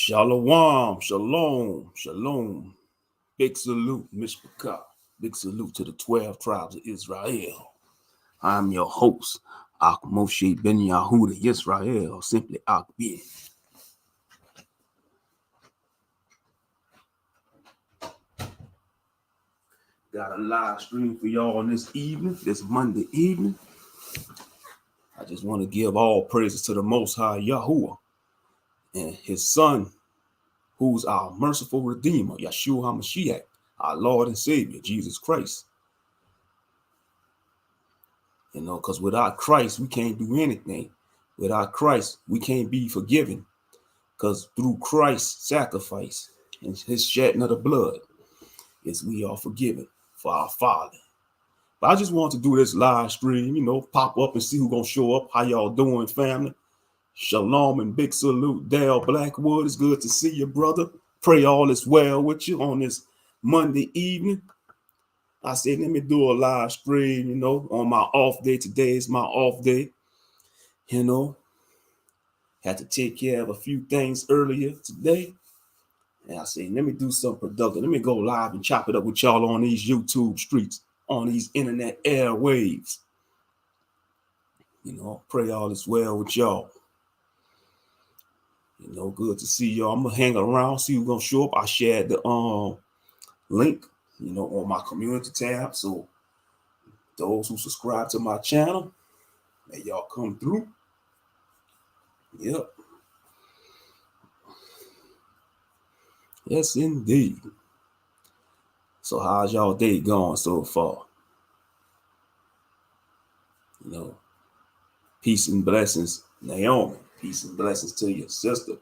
Shalom, shalom, shalom. Big salute, Mishpachah. Big salute to the 12 tribes of Israel. I'm your host, Ahk Ben Yahuda Israel, simply Ahk Ben. Got a live stream for y'all on this evening, this Monday evening. I just want to give all praises to the Most High Yahuwah and his son, who's our merciful Redeemer, Yeshua HaMashiach, our Lord and Savior, Jesus Christ. You know, because without Christ, we can't do anything. Without Christ, we can't be forgiven. Because through Christ's sacrifice and his shedding of the blood, is we are forgiven for our Father. But I just want to do this live stream, you know, pop up and see who's going to show up. How y'all doing, family? Shalom and big salute. Dale Blackwood, it's good to see you, brother. Pray all is well with you on this Monday evening. I said, let me do a live stream, you know, on my off day. Today is my off day. You know, had to take care of a few things earlier today. And I said, let me do something productive. Let me go live and chop it up with y'all on these YouTube streets, on these internet airwaves. You know, pray all is well with y'all. You know, good to see y'all. I'm going to hang around, see who's going to show up. I shared the link, you know, on my community tab. So those who subscribe to my channel, may y'all come through. Yep. Yes, indeed. So how's y'all day going so far? You know, peace and blessings, Naomi. Peace and blessings to your sister.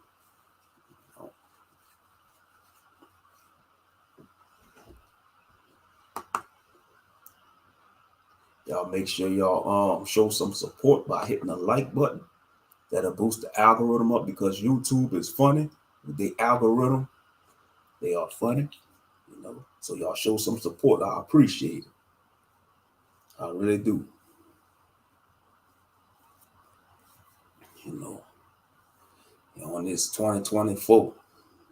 Y'all make sure y'all show some support by hitting the like button. That'll boost the algorithm up, because YouTube is funny with the algorithm. They are funny, you know. So y'all show some support. I appreciate it. I really do. You know, on this 2024,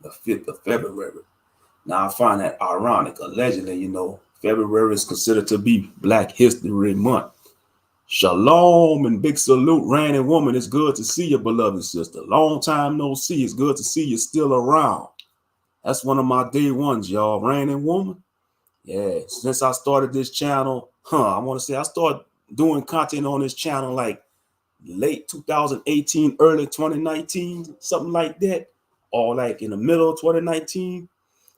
the 5th of February. Now I find that ironic. Allegedly, you know, February is considered to be Black History Month. Shalom and big salute, reigning woman. It's good to see you, beloved sister. Long time no see. It's good to see you still around. That's one of my day ones, y'all. Reigning woman. Yeah, since I started this channel, I want to say I started doing content on this channel like late 2018, early 2019, something like that, or like in the middle of 2019.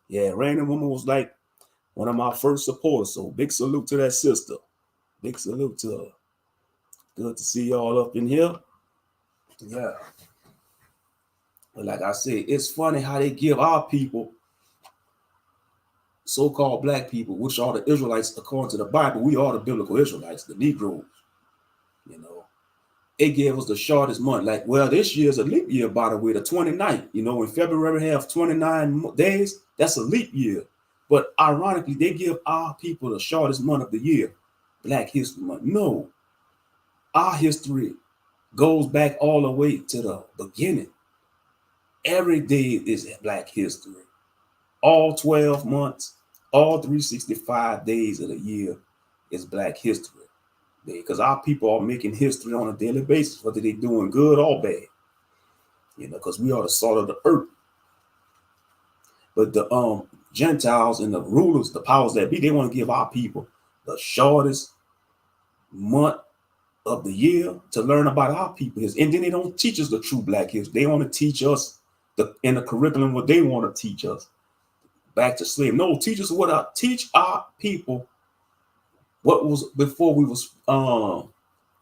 Yeah, Reigning Woman was like one of my first supporters. So big salute to that sister. Big salute to her. Good to see y'all up in here. Yeah. But like I said, it's funny how they give our people, so-called black people, which are the Israelites according to the Bible. We are the biblical Israelites, the Negroes. You know, it gave us the shortest month. Like, well, this year's a leap year, by the way, the 29th. You know, in February have 29 days, that's a leap year. But ironically, they give our people the shortest month of the year, Black History Month. No, our history goes back all the way to the beginning. Every day is Black history. All 12 months, all 365 days of the year is Black History Day, because our people are making history on a daily basis, whether they're doing good or bad. You know, because we are the salt of the earth. But the Gentiles and the rulers, the powers that be, they want to give our people the shortest month of the year to learn about our people. And then they don't teach us the true Black history. They want to teach us in the curriculum what they want to teach us. Back to slavery. No, teach us teach our people what was before we was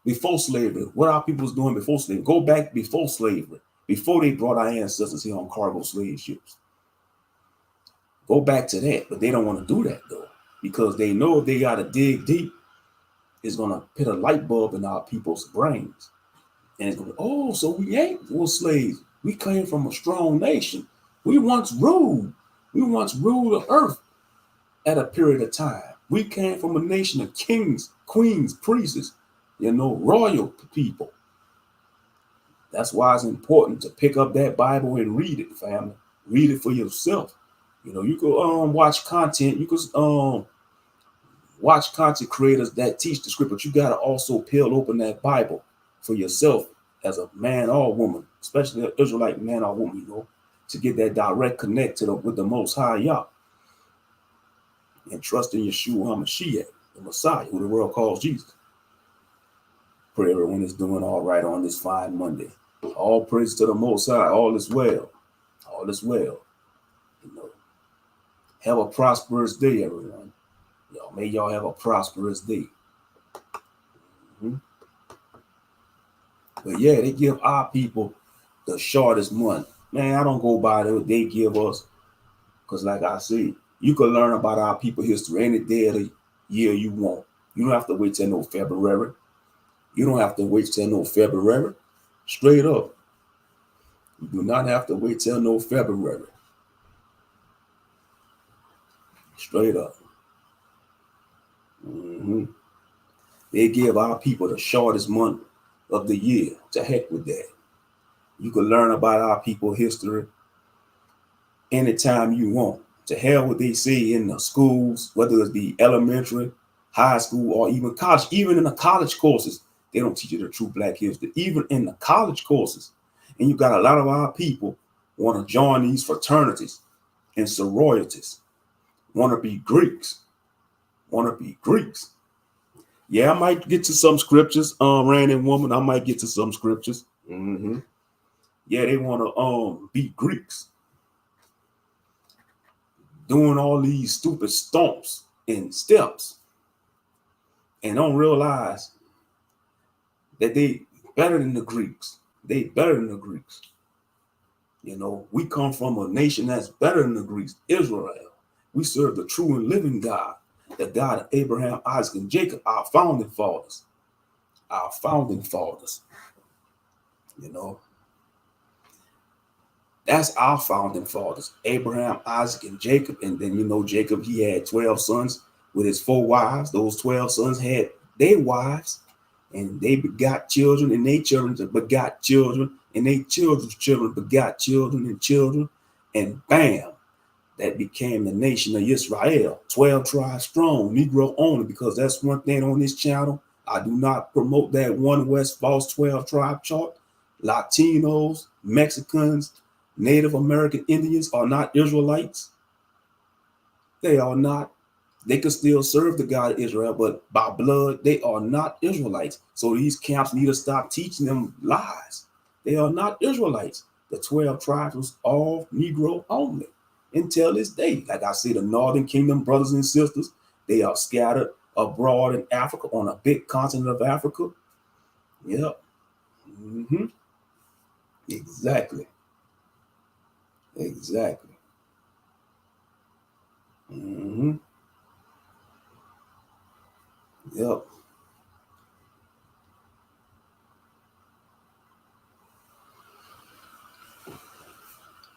before slavery. What our people was doing before slavery. Go back before slavery, before they brought our ancestors here on cargo slave ships. Go back to that, but they don't want to do that though, because they know if they got to dig deep, it's gonna put a light bulb in our people's brains, and it's gonna, oh, so we ain't slaves. We came from a strong nation. We once ruled. We once ruled the earth at a period of time. We came from a nation of kings, queens, priests, you know, royal people. That's why it's important to pick up that Bible and read it, family. Read it for yourself. You know, you could watch content. You could watch content creators that teach the script, but you got to also peel open that Bible for yourself as a man or woman, especially an Israelite man or woman, you know, to get that direct connect to with the Most High Yah and trust in Yeshua HaMashiach, the Messiah, who the world calls Jesus. Pray everyone is doing all right on this fine Monday. All praise to the Most High. All is well. All is well. You know, have a prosperous day, everyone. May y'all have a prosperous day. Mm-hmm. But yeah, they give our people the shortest month. Man, I don't go by what they give us. Because like I said, you can learn about our people history any day of the year you want. You don't have to wait till no February. You don't have to wait till no February. Straight up. You do not have to wait till no February. Straight up. Mm-hmm. They give our people the shortest month of the year. To heck with that. You can learn about our people history anytime you want. To hell what they say in the schools, whether it be elementary, high school, or even college. Even in the college courses, they don't teach you the true Black history. Even in the college courses. And you got a lot of our people want to join these fraternities and sororities. Want to be Greeks. Want to be Greeks. Yeah, I might get to some scriptures, Random Woman. I might get to some scriptures. Mm-hmm. Yeah, they want to be Greeks. Doing all these stupid stomps and steps. And don't realize that they better than the Greeks. They better than the Greeks. You know, we come from a nation that's better than the Greeks, Israel. We serve the true and living God, the God of Abraham, Isaac, and Jacob, our founding fathers. Our founding fathers. You know, that's our founding fathers, Abraham, Isaac, and Jacob. And then, you know, Jacob, he had 12 sons with his 4 wives. Those 12 sons had their wives, and they begot children, and their children begot children, and their children's children begot children and children. And bam, that became the nation of Israel. 12 tribes strong, Negro only, because that's one thing on this channel. I do not promote that one West false 12 tribe chart. Latinos, Mexicans, Native American Indians are not Israelites. They are not. They could still serve the God of Israel, but by blood, they are not Israelites. So these camps need to stop teaching them lies. They are not Israelites. The 12 tribes was all Negro only until this day. Like I say, the Northern Kingdom brothers and sisters, they are scattered abroad in Africa, on a big continent of Africa. Yep. Mm-hmm. Exactly. Exactly. Mm-hmm. Yep.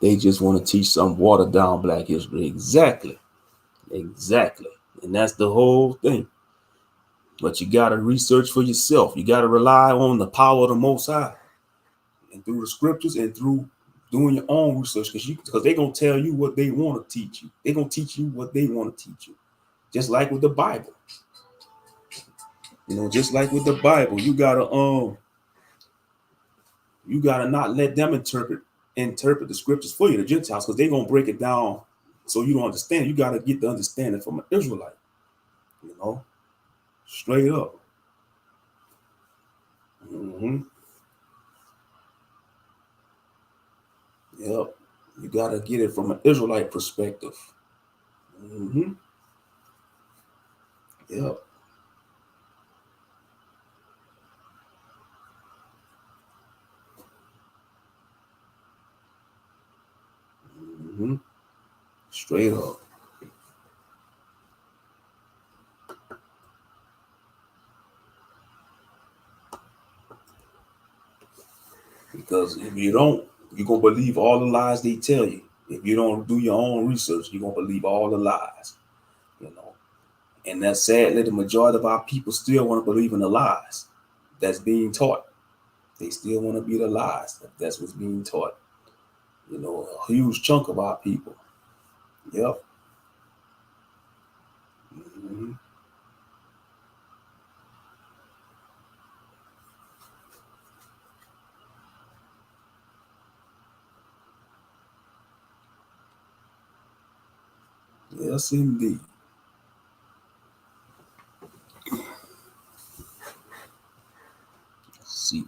They just want to teach some watered down Black history. Exactly. Exactly. And that's the whole thing. But you got to research for yourself. You got to rely on the power of the Most High. And through the scriptures and through doing your own research, because they're going to tell you what they want to teach you. They're going to teach you what they want to teach you. Just like with the Bible. You know, just like with the Bible, you gotta not let them interpret the scriptures for you, the Gentiles, because they're gonna break it down so you don't understand. You gotta get the understanding from an Israelite, you know, straight up. Mm-hmm. Yep. You gotta get it from an Israelite perspective. Mm-hmm. Yep. Mm-hmm. Straight up. Because if you don't, you're gonna believe all the lies they tell you. If you don't do your own research, you're gonna believe all the lies. You know. And that's sadly the majority of our people still want to believe in the lies that's being taught. They still want to be the lies. That's what's being taught. You know, a huge chunk of our people. Yep. Mm-hmm. Yes, indeed. Let's see.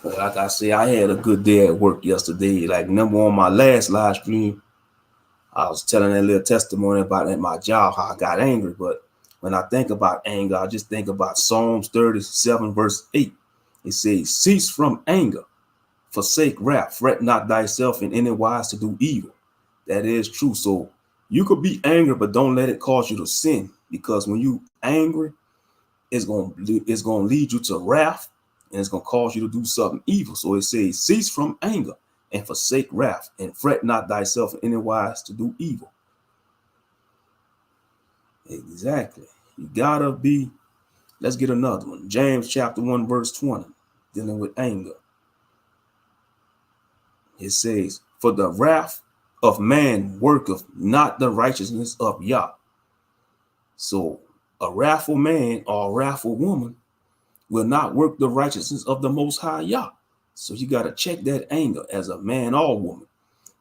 Like I say, I had a good day at work yesterday. Like, remember on my last live stream, I was telling that little testimony about at my job how I got angry. But when I think about anger, I just think about Psalms 37, verse 8. It says, cease from anger, forsake wrath, fret not thyself in any wise to do evil. That is true. So you could be angry, but don't let it cause you to sin. Because when you angry, it's gonna lead you to wrath, and it's gonna cause you to do something evil. So it says, cease from anger and forsake wrath, and fret not thyself in any wise to do evil. Exactly. You gotta be. Let's get another one. James chapter 1, verse 20, dealing with anger. It says, for the wrath of man worketh not the righteousness of Yah. So a wrathful man or a wrathful woman will not work the righteousness of the Most High Yah. So you got to check that anger as a man or woman.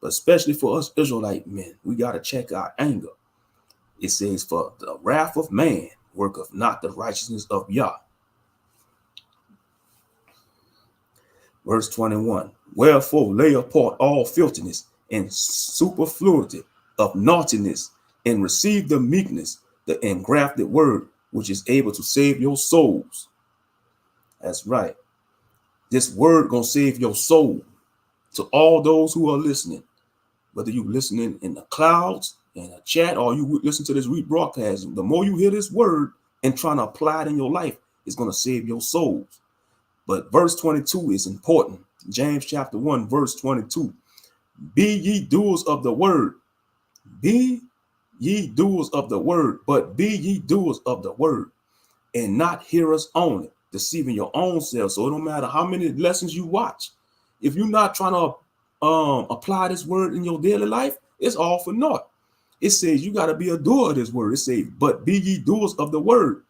But especially for us Israelite men, we got to check our anger. It says, for the wrath of man worketh not the righteousness of Yah. Verse 21, wherefore lay apart all filthiness and superfluity of naughtiness, and receive the meekness, the engrafted word, which is able to save your souls. That's right. This word gonna save your soul. To all those who are listening, whether you listening in the clouds, in a chat, or you listen to this rebroadcast, the more you hear this word and trying to apply it in your life, it's gonna save your souls. But verse 22 is important. James chapter 1, verse 22. Be ye doers of the word. Be ye doers of the word, but be ye doers of the word, and not hearers only, deceiving your own self. So it don't matter how many lessons you watch. If you're not trying to apply this word in your daily life, it's all for naught. It says you got to be a doer of this word. It says, but be ye doers of the word,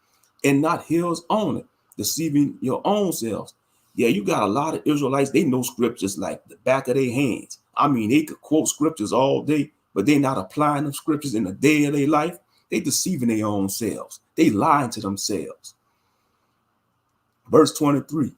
and not hearers only, deceiving your own selves. Yeah, you got a lot of Israelites, they know scriptures like the back of their hands. I mean, they could quote scriptures all day, but they're not applying them scriptures in the day of their life. They deceiving their own selves. They lying to themselves. Verse 23,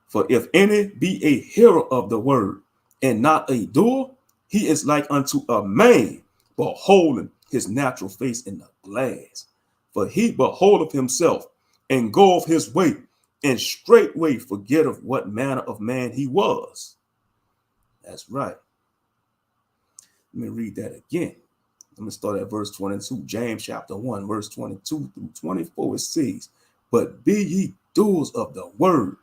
for if any be a hearer of the word and not a doer, he is like unto a man beholding his natural face in the glass. For he beholdeth himself and goeth his way, and straightway forgetteth what manner of man he was. That's right. Let me read that again. I'm going to start at verse 22. James chapter 1, verse 22 through 24. It says, but be ye doers of the word,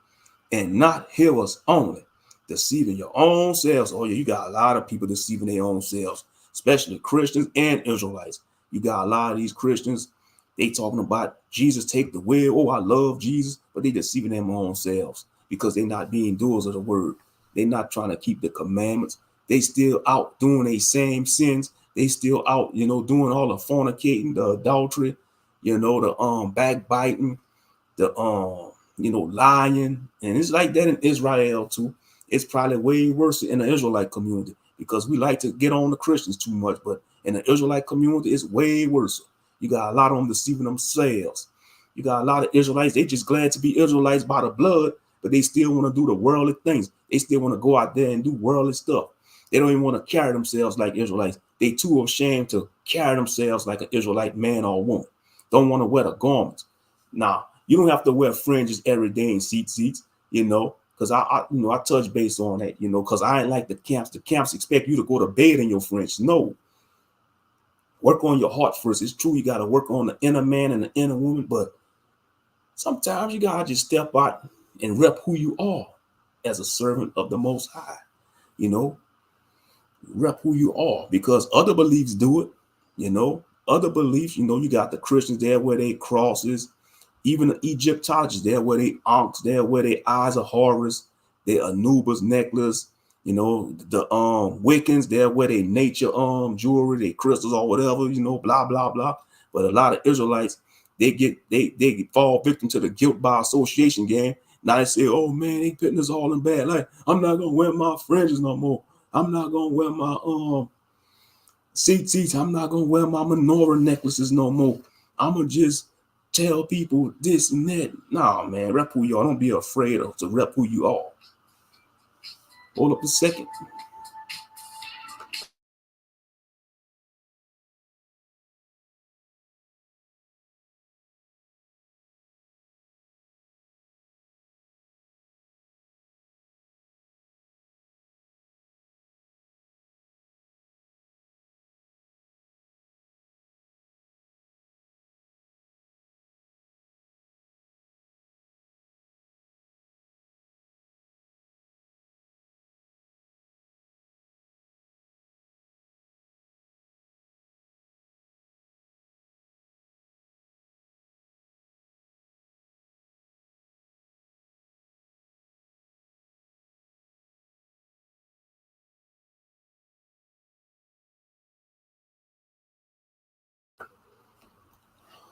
and not hearers only, deceiving your own selves. Oh yeah, you got a lot of people deceiving their own selves, especially Christians and Israelites. You got a lot of these Christians, they talking about Jesus take the wheel. Oh, I love Jesus, but they deceiving their own selves because they're not being doers of the word. They're not trying to keep the commandments. They still out doing their same sins. They still out, doing all the fornicating, the adultery, the backbiting, the lying. And it's like that in Israel too. It's probably way worse in the Israelite community because we like to get on the Christians too much, but in the Israelite community it's way worse. You got a lot of them deceiving themselves. You got a lot of Israelites, they just glad to be Israelites by the blood, but they still want to do the worldly things. They still want to go out there and do worldly stuff. They don't even want to carry themselves like Israelites. They too ashamed to carry themselves like an Israelite man or woman. Don't want to wear the garments. Now, you don't have to wear fringes every day in seats, because I touch base on that, because I ain't like the camps. The camps expect you to go to bed in your fringe. No, work on your heart first. It's true, you got to work on the inner man and the inner woman, but sometimes you got to just step out and rep who you are as a servant of the Most High. You know, rep who you are, because other beliefs do it. You know, other beliefs, you know, you got the Christians there where they crosses, even the Egyptologists there where they ankhs, there where they eyes of Horus, they Anubis necklace, you know, the Wiccans there where they nature jewelry, they crystals or whatever, you know, blah blah blah. But a lot of Israelites, they fall victim to the guilt by association game. Now they say, oh man, they putting us all in bad light. I'm not gonna wear my fringes no more. I'm not gonna wear my seats. I'm not gonna wear my menorah necklaces no more. I'm gonna just tell people this and that. Nah, man, rep who you are. Don't be afraid to rep who you are. Hold up a second.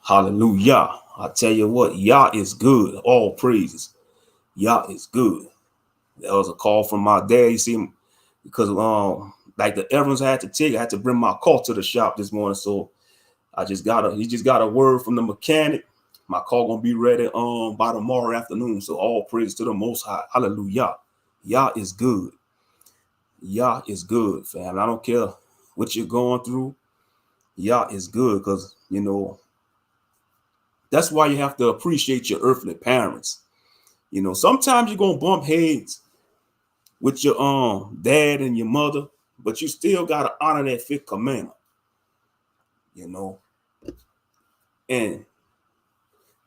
Hallelujah. I tell you what, Yah is good. All praises. Yah is good. That was a call from my dad. You see, because like the Evans I had to bring my car to the shop this morning. So he just got a word from the mechanic. My car gonna be ready by tomorrow afternoon. So all praise to the Most High. Hallelujah. Yah is good. Yah is good, fam. I don't care what you're going through. Yah is good, because you know that's why you have to appreciate your earthly parents. You know, sometimes you're gonna bump heads with your dad and your mother, but you still gotta honor that fifth commandment. You know, and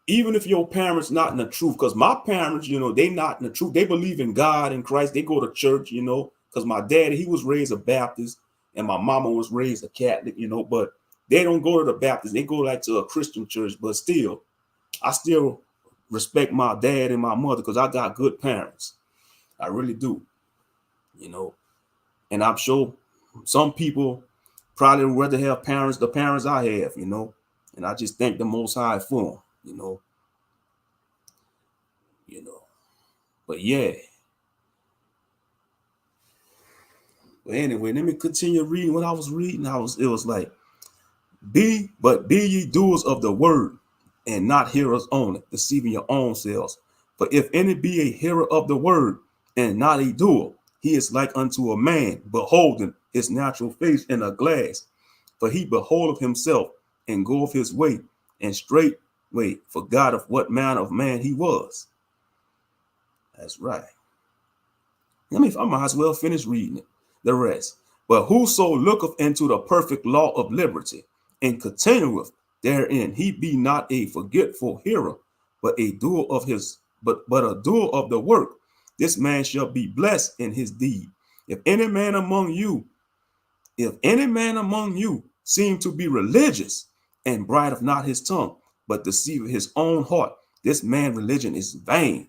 even if your parents not in the truth, because my parents, you know, they not in the truth. They believe in God and Christ. They go to church, you know, because my daddy, he was raised a Baptist and my mama was raised a Catholic, you know, but they don't go to the Baptist. They go like to a Christian church, but still, I still respect my dad and my mother because I got good parents. I really do, you know, and I'm sure some people probably would rather have the parents I have, you know, and I just thank the Most High for them, you know. But yeah. But anyway, let me continue reading what I was reading. It was like, be ye doers of the word, and not hearers only, deceiving your own selves. For if any be a hearer of the word, and not a doer, he is like unto a man beholding his natural face in a glass. For he beholdeth himself, and goeth his way, and straightway forgot of what manner of man he was. That's right. I might as well finish reading it, the rest. But whoso looketh into the perfect law of liberty, and continueth therein, he be not a forgetful hearer, but a doer of a doer of the work. This man shall be blessed in his deed. If any man among you seem to be religious, and brideth not his tongue, but deceiveth his own heart, this man religion is vain.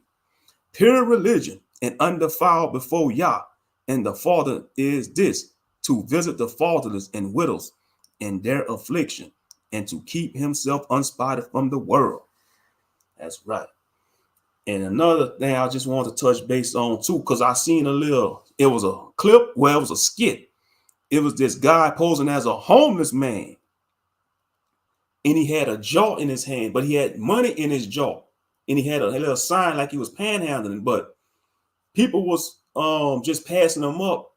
Pure religion and undefiled before Yah and the Father is this, to visit the fatherless and widows in their affliction, and to keep himself unspotted from the world. That's right. And another thing I just wanted to touch base on too, because I seen it was a clip where it was a skit. It was this guy posing as a homeless man, and he had a jar in his hand, but he had money in his jar, and he had a little sign like he was panhandling, but people was just passing him up,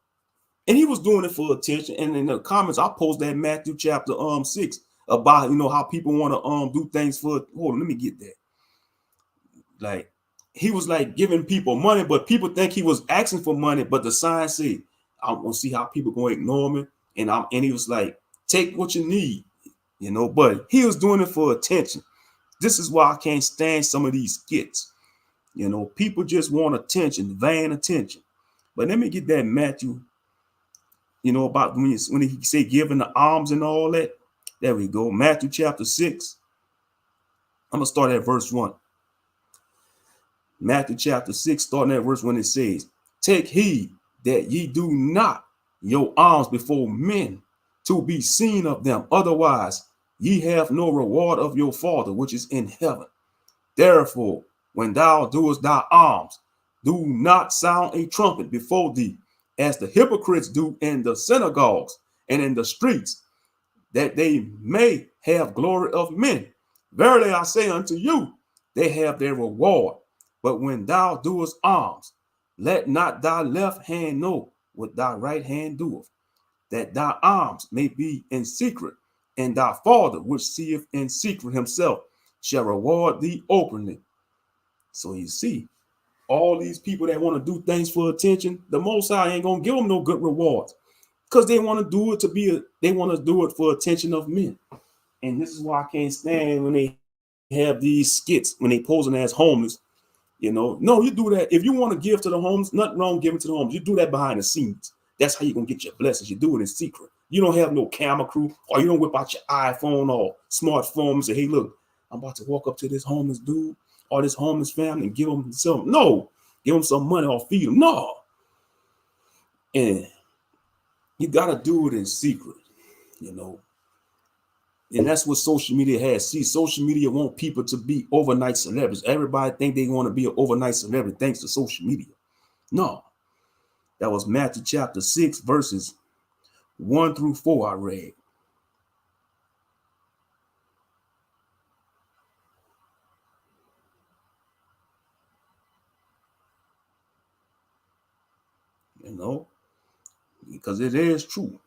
and he was doing it for attention. And in the comments, I posted that Matthew chapter 6 about, you know, how people want to do things for. Hold on, let me get that. Like, he was like giving people money, but people think he was asking for money. But the sign said, "I want to see how people gonna ignore me." And he was like, "Take what you need, you know, but he was doing it for attention. This is why I can't stand some of these skits. You know, people just want attention, vain attention. But let me get that Matthew, you know, about when he say giving the alms and all that. There we go. Matthew chapter 6. I'm going to start at verse 1. Matthew chapter 6, starting at verse 1, it says, take heed that ye do not your alms before men to be seen of them. Otherwise, ye have no reward of your Father which is in heaven. Therefore, when thou doest thy alms, do not sound a trumpet before thee, as the hypocrites do in the synagogues and in the streets, that they may have glory of men. Verily I say unto you, they have their reward. But when thou doest alms, let not thy left hand know what thy right hand doeth, that thy alms may be in secret, and thy Father which seeth in secret himself shall reward thee openly. So you see, all these people that want to do things for attention, the Most High ain't gonna give them no good rewards, because they want to do it they want to do it for attention of men. And this is why I can't stand when they have these skits when they posing as homeless. You know, no, you do that if you want to give to the homeless. Nothing wrong giving to the homeless. You do that behind the scenes. That's how you're gonna get your blessings. You do it in secret. You don't have no camera crew, or you don't whip out your iPhone or smartphone and say, hey, look, I'm about to walk up to this homeless dude or this homeless family and give them some. No, give them some money or feed them. No. And you gotta do it in secret, you know. And that's what social media has. See, social media want people to be overnight celebrities. Everybody think they want to be an overnight celebrity thanks to social media. No. That was Matthew chapter 6, verses 1 through 4 I read. You know, because it is true.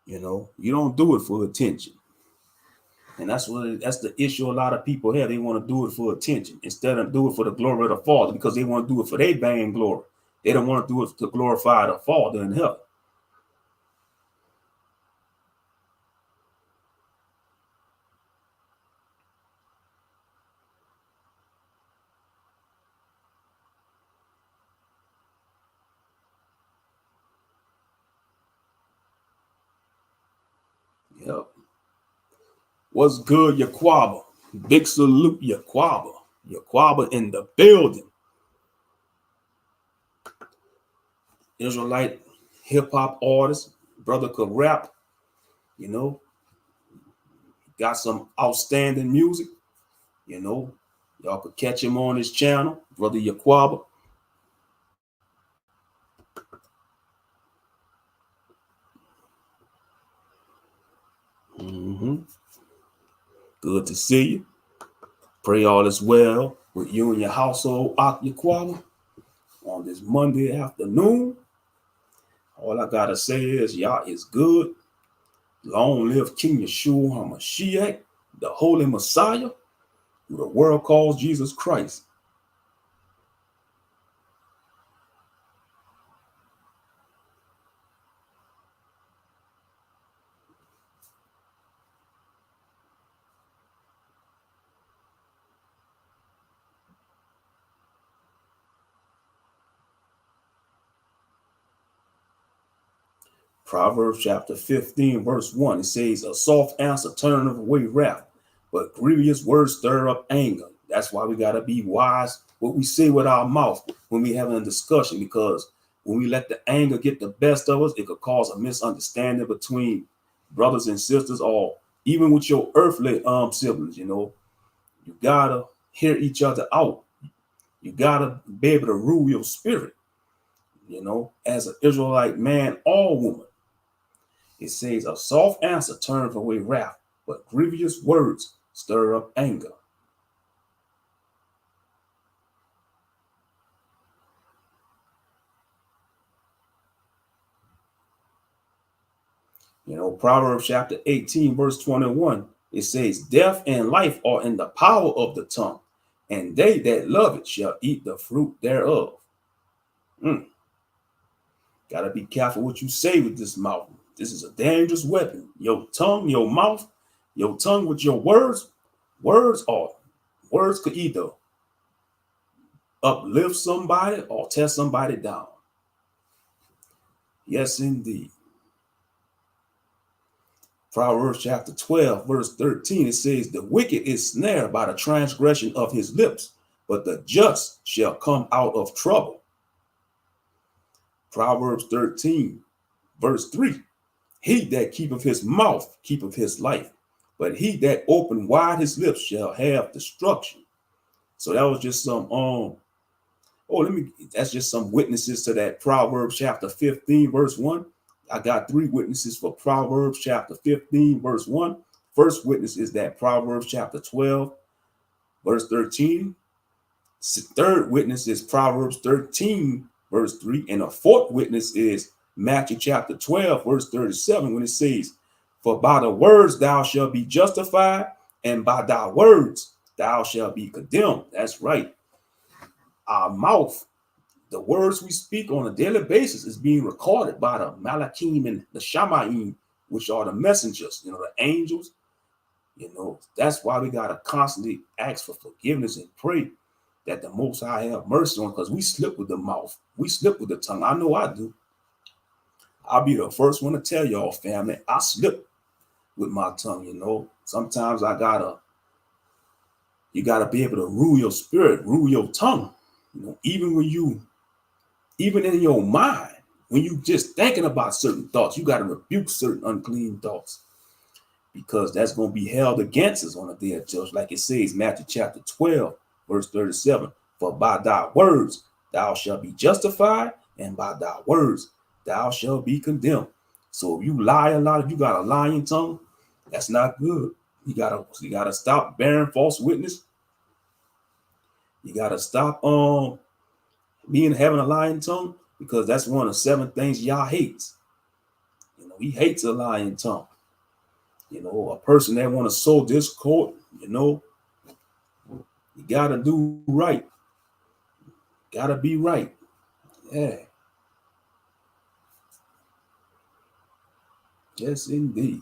You know, you don't do it for attention. And that's the issue a lot of people have. They want to do it for attention instead of do it for the glory of the Father, because they want to do it for their vain glory. They don't want to do it to glorify the Father in heaven. Yep. What's good, Yaquaba? Big salute, Yaquaba. Yaquaba in the building. Israelite hip hop artist, brother could rap, you know, got some outstanding music, you know. Y'all could catch him on his channel, brother Yaquaba. Good to see you. Pray all is well with you and your household, Ahk Yaquaba, on this Monday afternoon. All I gotta say is y'all is good. Long live King Yeshua HaMashiach, the Holy Messiah, who the world calls Jesus Christ. Proverbs chapter 15, verse 1, it says, a soft answer turneth away wrath, but grievous words stir up anger. That's why we got to be wise what we say with our mouth when we having a discussion, because when we let the anger get the best of us, it could cause a misunderstanding between brothers and sisters, or even with your earthly siblings. You know, you got to hear each other out. You got to be able to rule your spirit, you know, as an Israelite man or woman. It says, a soft answer turns away wrath, but grievous words stir up anger. You know, Proverbs chapter 18, verse 21, it says, death and life are in the power of the tongue, and they that love it shall eat the fruit thereof. Got to be careful what you say with this mouth. This is a dangerous weapon. Your tongue, your mouth, your tongue with your words, words could either uplift somebody or tear somebody down. Yes, indeed. Proverbs chapter 12, verse 13, it says, the wicked is snared by the transgression of his lips, but the just shall come out of trouble. Proverbs 13, verse 3, he that keepeth his mouth keepeth his life, but he that open wide his lips shall have destruction. So that was just some that's just some witnesses to that Proverbs chapter 15, verse 1. I got 3 witnesses for Proverbs chapter 15, verse 1. First witness is that Proverbs chapter 12, verse 13. Third witness is Proverbs 13, verse 3. And a fourth witness is Matthew chapter 12, verse 37, when it says, for by the words thou shalt be justified, and by thy words thou shalt be condemned. That's right. Our mouth, the words we speak on a daily basis, is being recorded by the Malachim and the Shamaim, which are the messengers, the angels. That's why we got to constantly ask for forgiveness and pray that the Most High have mercy on, because we slip with the mouth. We slip with the tongue. I know I do. I'll be the first one to tell y'all, family, I slip with my tongue, Sometimes you got to be able to rule your spirit, rule your tongue. Even in your mind, when you just thinking about certain thoughts, you got to rebuke certain unclean thoughts, because that's going to be held against us on the day of judgment. Like it says, Matthew chapter 12, verse 37, for by thy words thou shalt be justified, and by thy words thou shalt be condemned. So if you lie a lot, if you got a lying tongue, that's not good. You gotta stop bearing false witness. You gotta stop having a lying tongue, because that's one of the 7 things Yah hates. He hates a lying tongue. A person that want to sow discord, you gotta do right. Gotta be right. Yeah. Yes, indeed.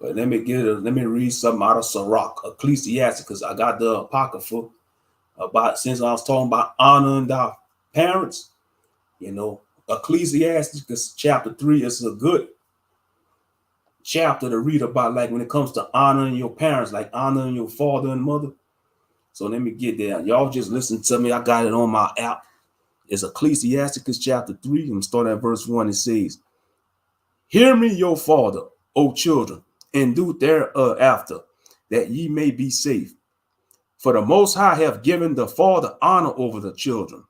But let me read something out of Sirach, Ecclesiasticus. I got the Apocrypha since I was talking about honoring thy parents. Ecclesiasticus chapter 3 is a good chapter to read about, like when it comes to honoring your parents, like honoring your father and mother. So let me get there. Y'all just listen to me. I got it on my app. It's Ecclesiasticus chapter 3. I'm going to start at verse 1. It says, hear me, your father, O children, and do thereafter, that ye may be safe. For the Most High have given the father honor over the children,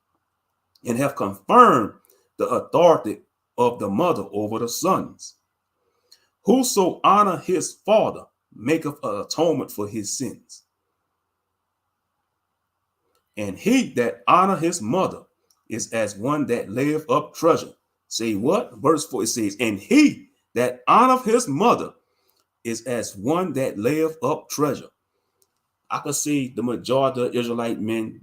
and have confirmed the authority of the mother over the sons. Whoso honor his father maketh an atonement for his sins. And he that honor his mother is as one that layeth up treasure. Say what? Verse 4, it says, and he that honoreth his mother is as one that layeth up treasure. I could see the majority of Israelite men,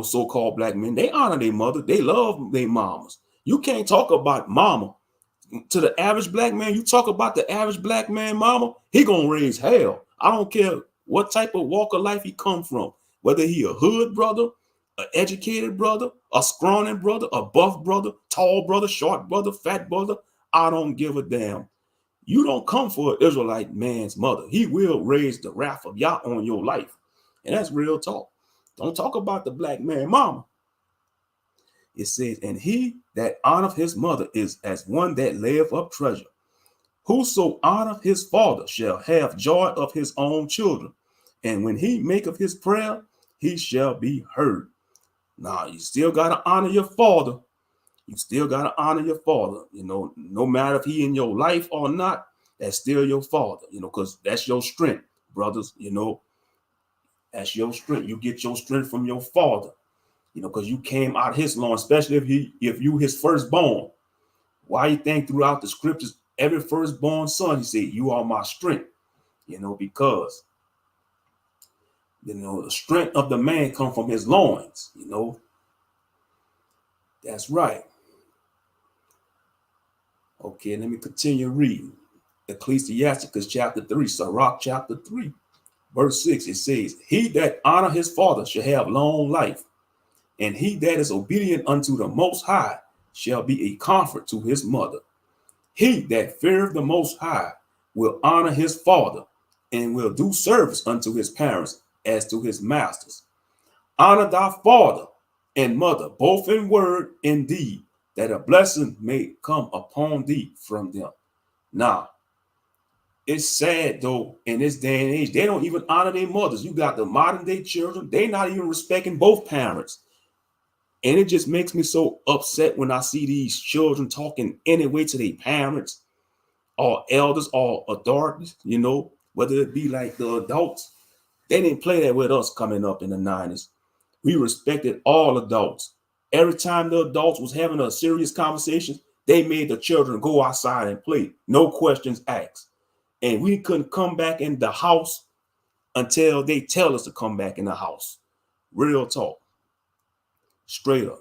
so-called black men, they honor their mother. They love their mamas. You can't talk about mama to the average black man. You talk about the average black man mama, he gonna raise hell. I don't care what type of walk of life he come from, whether he a hood brother, an educated brother, a scrawny brother, a buff brother, tall brother, short brother, fat brother. I don't give a damn. You don't come for an Israelite man's mother. He will raise the wrath of Yah on your life. And that's real talk. Don't talk about the black man mama. It says, and he that honoreth his mother is as one that layeth up treasure. Whoso honoreth his father shall have joy of his own children. And when he maketh his prayer, he shall be heard. Now, you still got to honor your father. You still got to honor your father. No matter if he in your life or not, That's still your father, you know, because that's your strength, brothers, you know. That's your strength. You get your strength from your father, you know, because you came out his loin, especially if you his firstborn. Why you think throughout the scriptures, every firstborn son, he said, you are my strength, you know, because, you know, the strength of the man come from his loins, you know. That's right. Okay, let me continue reading. Ecclesiasticus chapter 3, Sirach chapter 3, verse 6, it says, he that honor his father shall have long life, and he that is obedient unto the Most High shall be a comfort to his mother. He that feareth the Most High will honor his father, and will do service unto his parents as to his masters. Honor thy father and mother, both in word and deed, that a blessing may come upon thee from them. Now, it's sad though, in this day and age, they don't even honor their mothers. You got the modern day children, they not even respecting both parents. And it just makes me so upset when I see these children talking anyway to their parents or elders or authorities, you know, whether it be like the adults. They didn't play that with us coming up in the 90s. We respected all adults. Every time the adults was having a serious conversation, they made the children go outside and play. No questions asked. And we couldn't come back in the house until they tell us to come back in the house. Real talk. Straight up.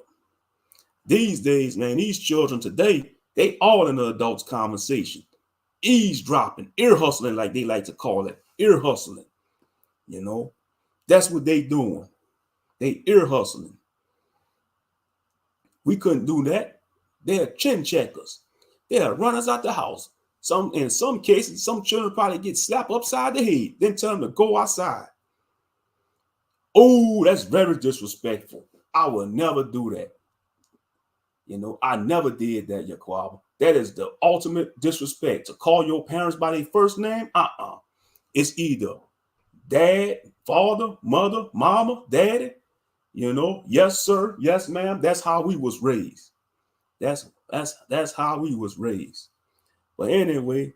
These days, man, these children today, they all in the adults' conversation. Eavesdropping, ear hustling, like they like to call it. Ear hustling. You know, that's what they doing. They ear hustling. We couldn't do that. They're chin checkers. They'll run us out the house. In some cases, some children probably get slapped upside the head, then tell them to go outside. Oh, that's very disrespectful. I will never do that. You know, I never did that, Yaquaba. That is the ultimate disrespect. To call your parents by their first name, it's either dad, father, mother, mama, daddy. You know, yes, sir, yes, ma'am. That's how we was raised. That's how we was raised. But anyway,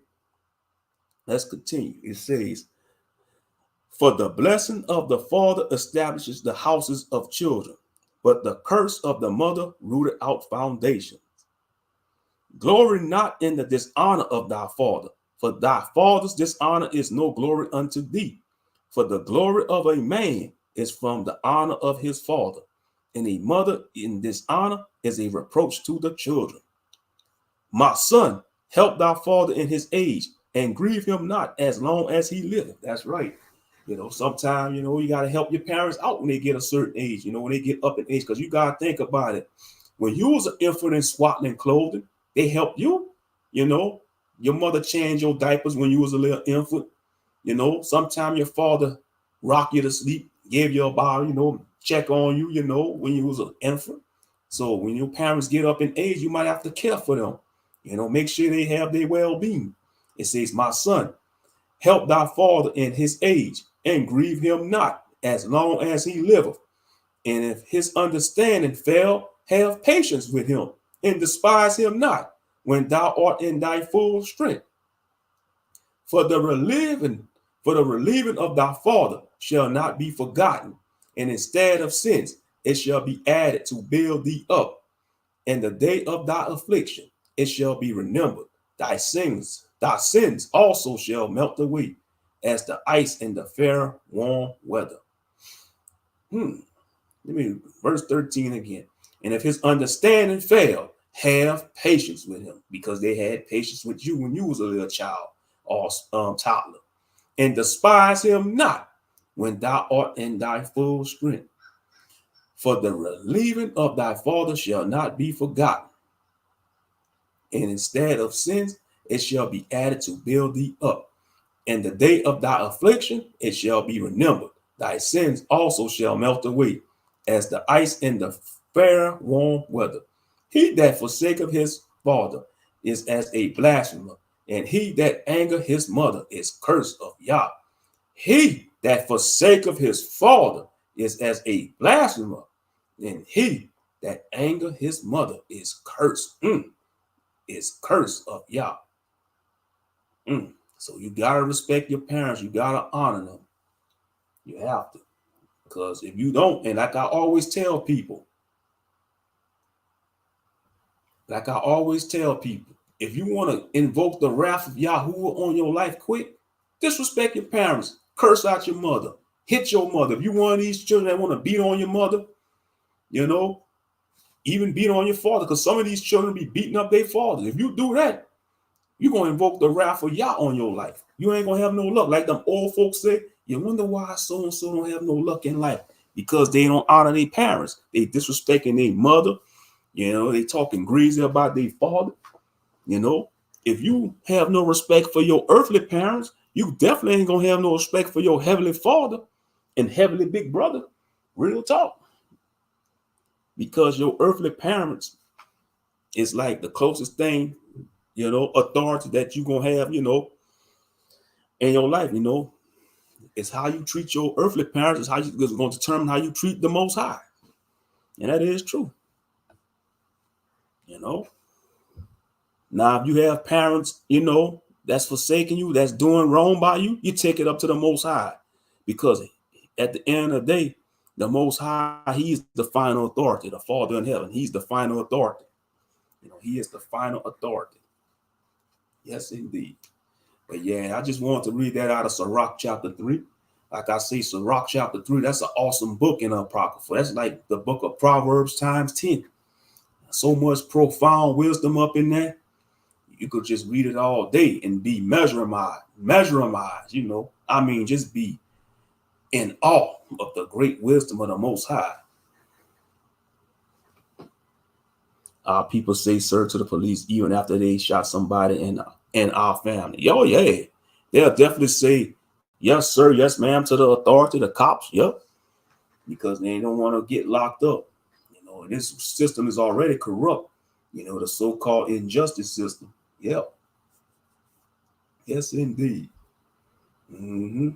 let's continue. It says, for the blessing of the father establishes the houses of children, but the curse of the mother rooted out foundations. Glory not in the dishonor of thy father, for thy father's dishonor is no glory unto thee. For the glory of a man is from the honor of his father, and a mother in dishonor is a reproach to the children. My son, help thy father in his age, and grieve him not as long as he liveth. That's right. You know, sometimes, you know, you got to help your parents out when they get a certain age, you know, when they get up in age, because you got to think about it. When you was an infant in swaddling clothing, they helped you. You know, your mother changed your diapers when you was a little infant. You know, sometimes your father rocked you to sleep, gave you a bottle, you know, check on you, you know, when you was an infant. So when your parents get up in age, you might have to care for them. You know, make sure they have their well-being. It says, my son, help thy father in his age, and grieve him not as long as he liveth. And if his understanding fail, have patience with him, and despise him not when thou art in thy full strength. For the relieving of thy father shall not be forgotten, and instead of sins, it shall be added to build thee up. And the day of thy affliction, it shall be remembered. Thy sins also shall melt away as the ice in the fair warm weather. Verse 13 again. And if his understanding fail, have patience with him, because they had patience with you when you was a little child or toddler. And despise him not when thou art in thy full strength. For the relieving of thy father shall not be forgotten. And instead of sins, it shall be added to build thee up. And the day of thy affliction, it shall be remembered. Thy sins also shall melt away as the ice in the fair warm weather. He that forsaketh his father is as a blasphemer, and he that anger his mother is cursed of Yah. He that forsaketh his father is as a blasphemer, and he that anger his mother is cursed. Is cursed of Yah. So you gotta respect your parents. You gotta honor them. You have to, because if you don't, and like I always tell people, if you want to invoke the wrath of Yahweh on your life quick, disrespect your parents, curse out your mother, hit your mother. If you one of these children that want to beat on your mother, even beat on your father, because some of these children be beating up their fathers. If you do that, you're going to invoke the wrath of Yah on your life. You ain't going to have no luck. Like them old folks say, you wonder why so-and-so don't have no luck in life. Because they don't honor their parents. They disrespecting their mother. They talking greasy about their father. If you have no respect for your earthly parents, you definitely ain't going to have no respect for your heavenly father and heavenly big brother. Real talk. Because your earthly parents is like the closest thing, authority that you're going to have, in your life. It's how you treat your earthly parents is going to determine how you treat the Most High. And that is true. Now, if you have parents, that's forsaking you, that's doing wrong by you, you take it up to the Most High. Because at the end of the day, the Most High, He's the final authority, the Father in heaven. He's the final authority. He is the final authority. Yes, indeed. But yeah, I just wanted to read that out of Sirach chapter 3. Like I say, Sirach chapter 3, that's an awesome book in Apocrypha. That's like the book of Proverbs times 10. So much profound wisdom up in there. You could just read it all day and be mesmerized, just be in awe of the great wisdom of the Most High. Our people say, sir, to the police, even after they shot somebody in our family. Oh, yeah. They'll definitely say, yes, sir, yes, ma'am, to the authority, the cops. Yep. Because they don't want to get locked up. This system is already corrupt. The so-called injustice system. Yep. Yes, indeed. Yep.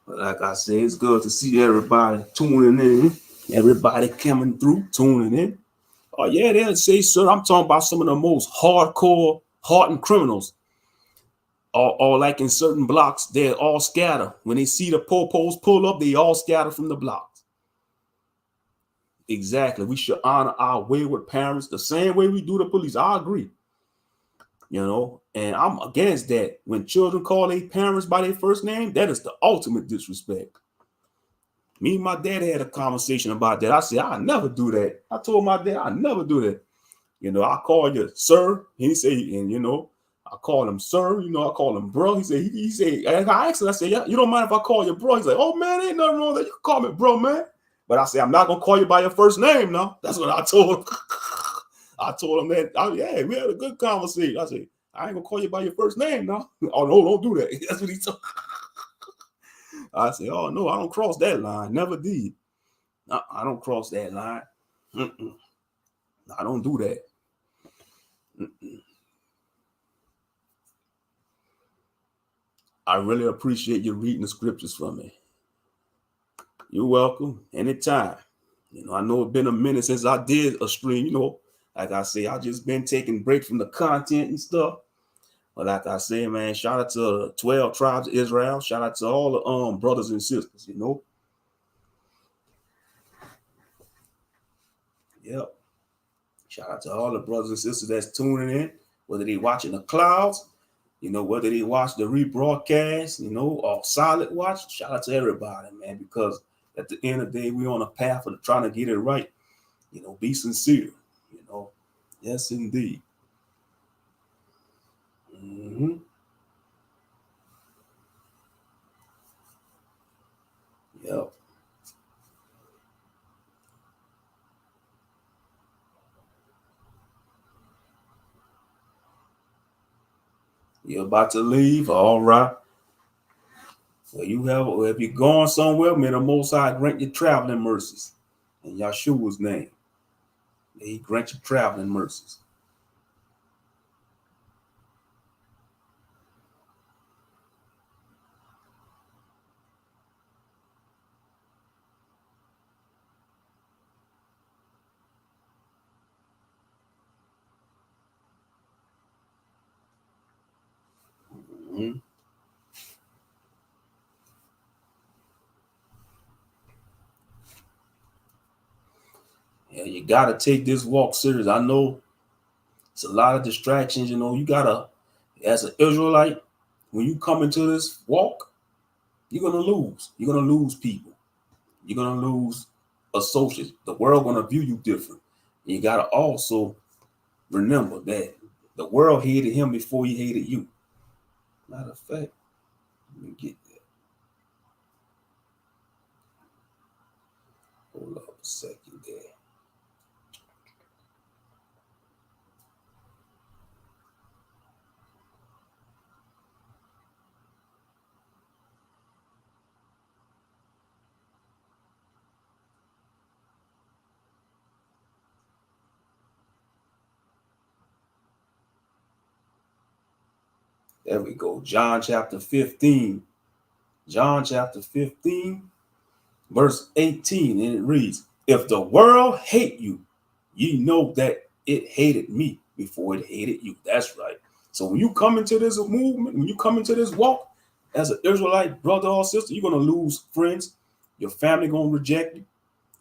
But like I said, it's good to see everybody tuning in, everybody coming through, tuning in. Oh, yeah, they'll say, sir, I'm talking about some of the most hardcore, hardened criminals. Or like in certain blocks, they're all scattered. When they see the po-pos pull up, they all scatter from the blocks. Exactly. We should honor our wayward parents the same way we do the police. I agree. And I'm against that. When children call their parents by their first name, that is the ultimate disrespect. Me and my dad had a conversation about that. I said, I never do that. I told my dad, I never do that. I call you sir. And he said, and I call him sir. I call him bro. He said, and I asked him, I said, yeah, you don't mind if I call you bro? He's like, oh man, ain't nothing wrong with that. You can call me bro, man. But I said, I'm not gonna call you by your first name now. That's what I told him. I told him that. Yeah, we had a good conversation. I said, I ain't gonna call you by your first name now. Oh no, don't do that. That's what he told. I said, oh no, I don't cross that line. Never did. I don't cross that line. I don't do that. I really appreciate you reading the scriptures for me. You're welcome. Anytime. I know it's been a minute since I did a stream. Like I say, I just been taking breaks from the content and stuff. But like I say, man, shout out to the 12 tribes of Israel. Shout out to all the brothers and sisters, Yep. Shout out to all the brothers and sisters that's tuning in, whether they watching the clouds, whether they watch the rebroadcast, or solid watch. Shout out to everybody, man, because at the end of the day, we're on a path of trying to get it right. Be sincere, Yes, indeed. Yep. You're about to leave? All right. Well, if you're going somewhere, may the Most High grant you traveling mercies. In Yahshua's name. May he grant you traveling mercies. Mm-hmm. Yeah, you got to take this walk serious. I know it's a lot of distractions. You know, you got to, as an Israelite, when you come into this walk, you're going to lose. You're going to lose people. You're going to lose associates. The world going to view you different. And you got to also remember that the world hated him before he hated you. Matter of fact, let me get that. Hold up a second there. There we go. John chapter 15. John chapter 15, verse 18. And it reads, if the world hate you, ye know that it hated me before it hated you. That's right. So when you come into this movement, when you come into this walk, as an Israelite brother or sister, you're going to lose friends. Your family going to reject you.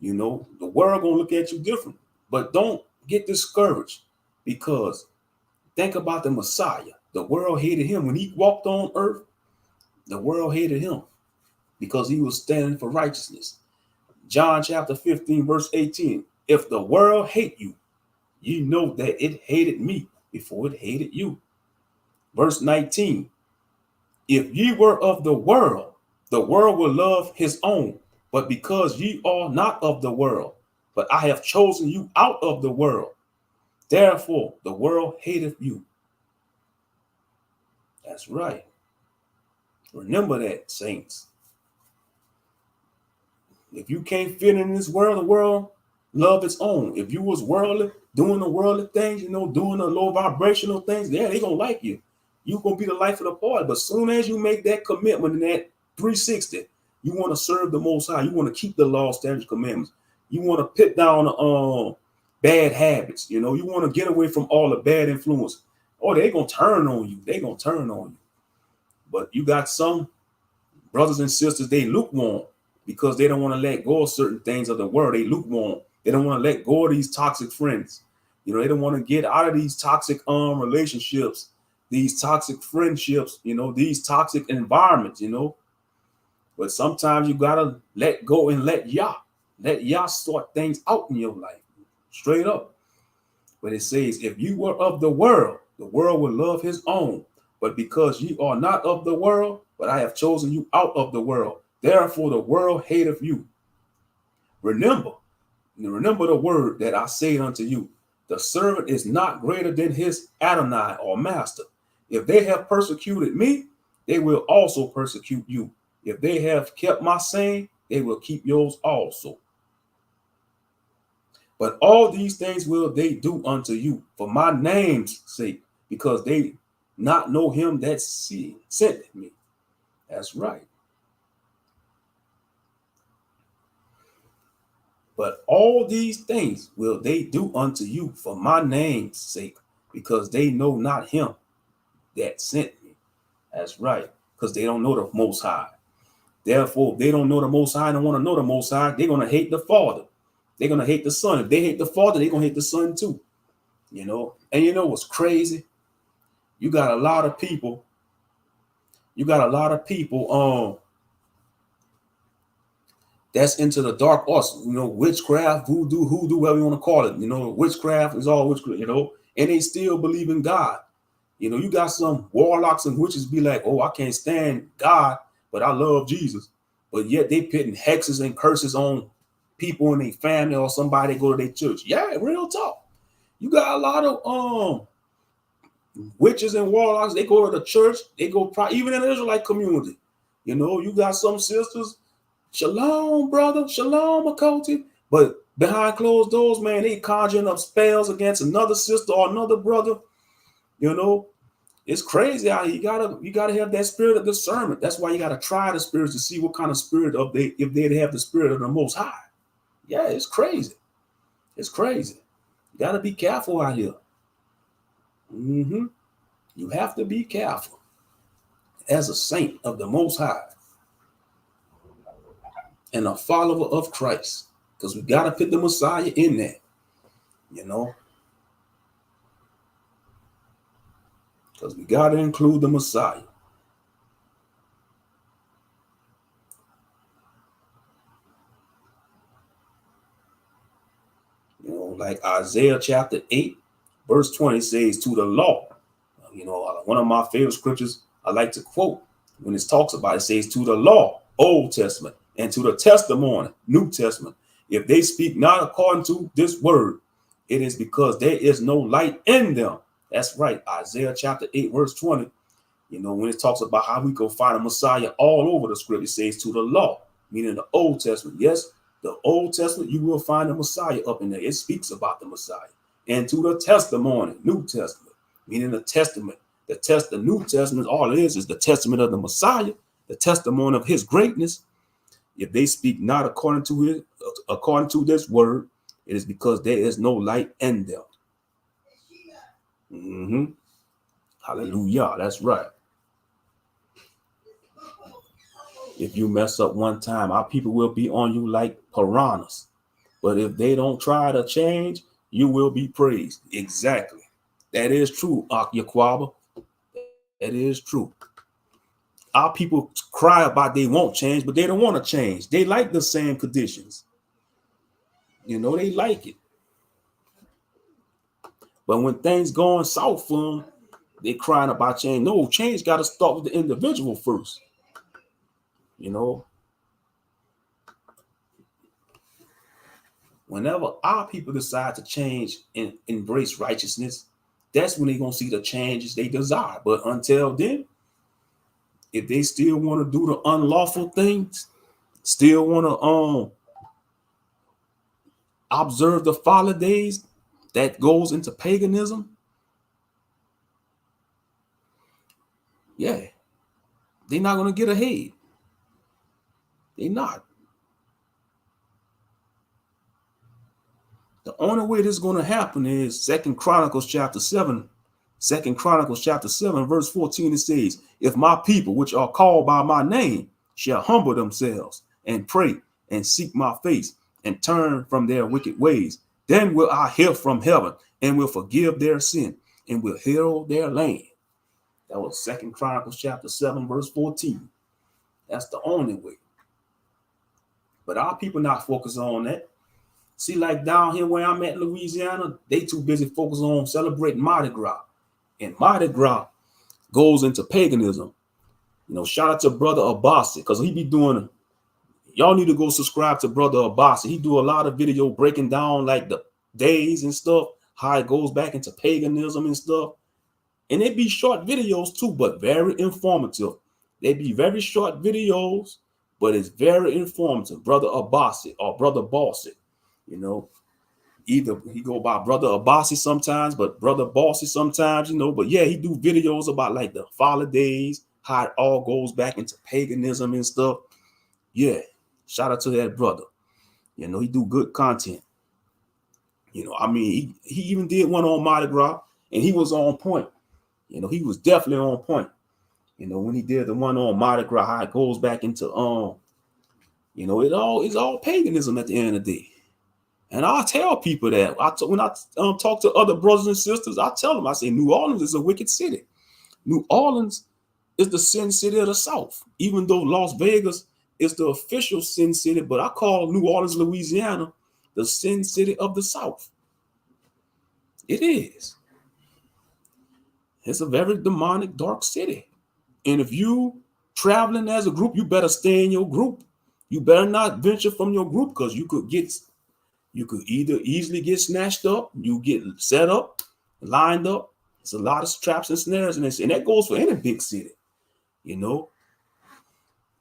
You know, the world going to look at you different. But don't get discouraged, because think about the Messiah. The world hated him. When he walked on earth, the world hated him because he was standing for righteousness. John chapter 15, verse 18. If the world hate you, you know that it hated me before it hated you. Verse 19. If ye were of the world will love his own. But because ye are not of the world, but I have chosen you out of the world, therefore the world hateth you. That's right. Remember that, saints. If you can't fit in this world, the world love its own. If you was worldly, doing the worldly things, you know, doing the low vibrational things, yeah, they gonna like you. You gonna be the life of the party. But soon as you make that commitment in that 360, you want to serve the Most High. You want to keep the law, statutes, commandments. You want to put down bad habits. You know, you want to get away from all the bad influence. Oh, they gonna turn on you. They gonna turn on you. But you got some brothers and sisters, they lukewarm because they don't want to let go of certain things of the world. They lukewarm. They don't want to let go of these toxic friends. You know, they don't want to get out of these toxic relationships, these toxic friendships, you know, these toxic environments, you know. But sometimes you gotta let go and let Yah sort things out in your life. Straight up. But it says, if you were of the world would love his own. But because ye are not of the world, but I have chosen you out of the world, therefore the world hateth you. Remember the word that I say unto you. The servant is not greater than his Adonai or master. If they have persecuted me, they will also persecute you. If they have kept my saying, they will keep yours also. But all these things will they do unto you for my name's sake, because they not know him that sent me. That's right. But all these things will they do unto you for my name's sake, because they know not him that sent me. That's right. Because they don't know the Most High. Therefore, if they don't know the Most High and don't want to know the Most High, they're going to hate the Father. They're going to hate the Son. If they hate the Father, they're going to hate the Son too. You know? And you know what's crazy? You got a lot of people that's into the dark arts, you know, witchcraft, voodoo, hoodoo, whatever you want to call it. You know, witchcraft is all witchcraft, you know, and they still believe in God. You know, you got some warlocks and witches be like, oh, I can't stand God, but I love Jesus. But yet they putting hexes and curses on people in their family or somebody go to their church. Yeah, real talk. You got a lot of witches and warlocks. They go to the church. They go even in the Israelite community. You know, you got some sisters. Shalom, brother. Shalom, Makoti. But behind closed doors, man, they conjuring up spells against another sister or another brother. You know, it's crazy out here. You gotta have that spirit of discernment. That's why you gotta try the spirits to see what kind of spirit of if they have the spirit of the Most High. Yeah, it's crazy. It's crazy. You gotta be careful out here. You have to be careful as a saint of the Most High and a follower of Christ, because we gotta put the Messiah in there. You know, because we gotta include the Messiah. You know, like Isaiah chapter 8, verse 20 says, to the law. You know, one of my favorite scriptures I like to quote when it talks about it, says, to the law, Old Testament, and to the testimony, New Testament, if they speak not according to this word, it is because there is no light in them. That's right. Isaiah chapter 8, verse 20. You know, when it talks about how we go find a Messiah all over the script, it says to the law, meaning the Old Testament. Yes, the Old Testament, you will find the Messiah up in there. It speaks about the Messiah. And to the testimony, New Testament, meaning the testament. The New Testament, all it is the testament of the Messiah, the testimony of his greatness. If they speak not according to this word, it is because there is no light in them. Hallelujah. That's right. If you mess up one time, our people will be on you like piranhas. But if they don't try to change, you will be praised. Exactly. That is true, Ahk Ben. That is true. Our people cry about they won't change, but they don't want to change. They like the same conditions. You know, they like it. But when things going south for them, they crying about change. No, change got to start with the individual first. You know, whenever our people decide to change and embrace righteousness, that's when they're going to see the changes they desire. But until then, if they still want to do the unlawful things, still want to observe the holidays that goes into paganism, yeah, they're not going to get ahead. They're not. The only way this is going to happen is 2 Chronicles chapter 7. 2 Chronicles chapter 7, verse 14, it says, if my people, which are called by my name, shall humble themselves and pray and seek my face and turn from their wicked ways, then will I hear from heaven and will forgive their sin and will heal their land. That was 2 Chronicles chapter 7, verse 14. That's the only way. But our people not focused on that. See, like down here where I'm at, Louisiana, they too busy focused on celebrating Mardi Gras. And Mardi Gras goes into paganism. You know, shout out to Brother Abbasi, because he be doing, y'all need to go subscribe to Brother Abbasi. He do a lot of video breaking down like the days and stuff, how it goes back into paganism and stuff. And they be short videos too, but very informative. They be very short videos, but it's very informative. Brother Abbasi or Brother Bossy, you know. Either he go by Brother Abbasi sometimes, but Brother Bossy sometimes, you know. But yeah, he do videos about like the holidays, how it all goes back into paganism and stuff. Yeah, shout out to that brother. You know, he do good content. You know, I mean, he even did one on Mardi Gras, and he was on point. You know, he was definitely on point. You know, when he did the one on Mardi Gras, how it goes back into you know, it's all paganism at the end of the day. And I tell people that when I talk to other brothers and sisters, I tell them, I say, New Orleans is a wicked city. New Orleans is the sin city of the South, even though Las Vegas is the official sin city. But I call New Orleans, Louisiana, the sin city of the South. It is. It's a very demonic, dark city. And if you traveling as a group, you better stay in your group. You better not venture from your group, because you could either easily get snatched up, you get set up, lined up. There's a lot of traps and snares in this, and that goes for any big city. You know,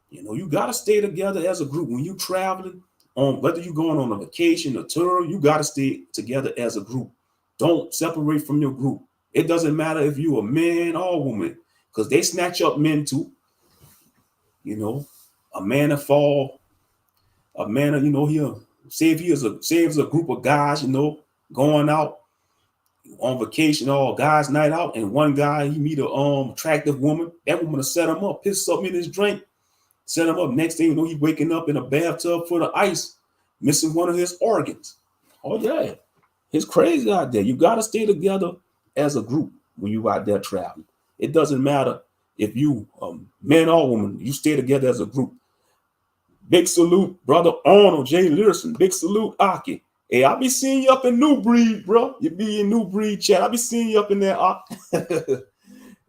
you got to stay together as a group when you traveling. on whether you're going on a vacation, a tour, you got to stay together as a group. Don't separate from your group. It doesn't matter if you're a man or a woman, because they snatch up men too. You know, a man that fall, a man, you know, he'll say if it's a group of guys, you know, going out on vacation or guys' night out, and one guy he meet a attractive woman, that woman will set him up, piss something in his drink, set him up. Next thing you know, he's waking up in a bathtub full of ice, missing one of his organs. Oh yeah, it's crazy out there. You got to stay together as a group when you out there traveling. It doesn't matter if you man or woman, you stay together as a group. Big salute, brother Arnold J. Learson. Big salute, Aki. Hey, I'll be seeing you up in New Breed, bro. You be in New Breed chat. I'll be seeing you up in there.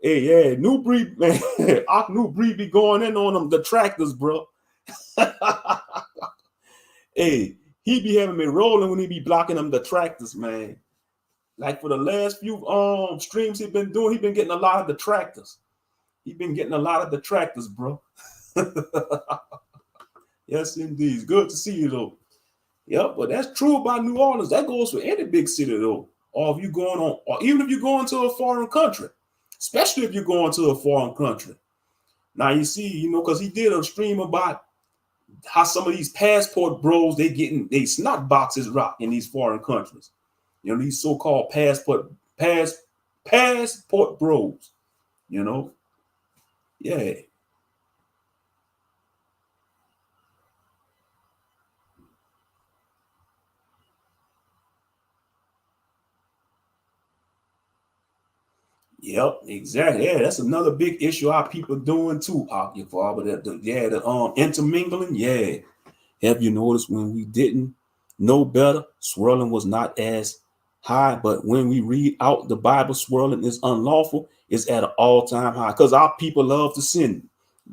Hey, yeah, New Breed, man. Ak New Breed be going in on them, the tractors, bro. Hey, he be having me rolling when he be blocking them, the tractors, man. Like for the last few streams he been doing, he been getting a lot of the tractors. He been getting a lot of the tractors, bro. Yes, indeed. It's good to see you, though. Yep, but that's true about New Orleans. That goes for any big city, though. Or if you're going on, or even if you're going to a foreign country, especially if you're going to a foreign country. Now you see, you know, because he did a stream about how some of these passport bros they snot boxes rock in these foreign countries. You know, these so-called passport bros. You know, yeah. Yep, exactly. Yeah, that's another big issue our people doing too, Occupy. But the intermingling, yeah. Have you noticed when we didn't know better, swirling was not as high, but when we read out the Bible, swirling is unlawful, it's at an all-time high. Because our people love to sin,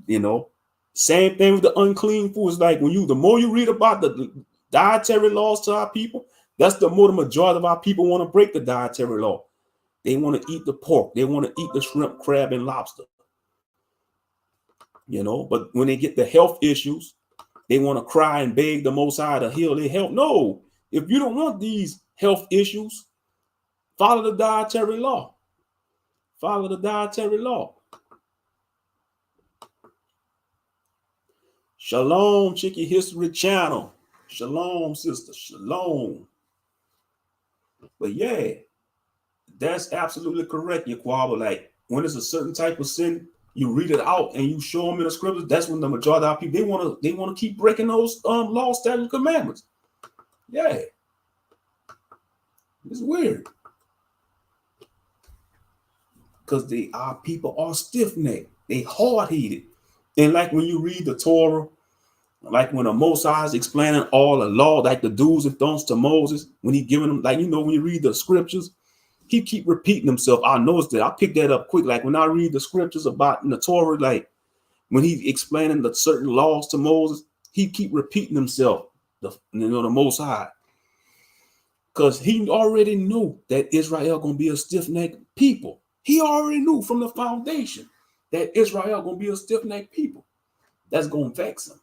you know. Same thing with the unclean foods. Like the more you read about the dietary laws to our people, that's the more the majority of our people want to break the dietary law. They want to eat the pork. They want to eat the shrimp, crab, and lobster. You know, but when they get the health issues, they want to cry and beg the Most High to heal their health. No, if you don't want these health issues, follow the dietary law. Follow the dietary law. Shalom, Chicky History Channel. Shalom, sister. Shalom. But yeah, that's absolutely correct, Yaquaba. Like when it's a certain type of sin, you read it out and you show them in the scriptures. That's when the majority of our people they want to keep breaking those laws, statutes, commandments. Yeah, it's weird because our people are stiff necked. They hard headed, and like when you read the Torah, like when the Most High is explaining all the law, like the do's and don'ts to Moses, when he giving them, like when you read the scriptures. He keep repeating himself. I noticed that. I picked that up quick. Like when I read the scriptures about in the Torah, like when he explaining the certain laws to Moses, he keep repeating himself. The Most High, because he already knew that Israel gonna be a stiff-necked people. He already knew from the foundation that Israel gonna be a stiff-necked people. That's gonna vex him,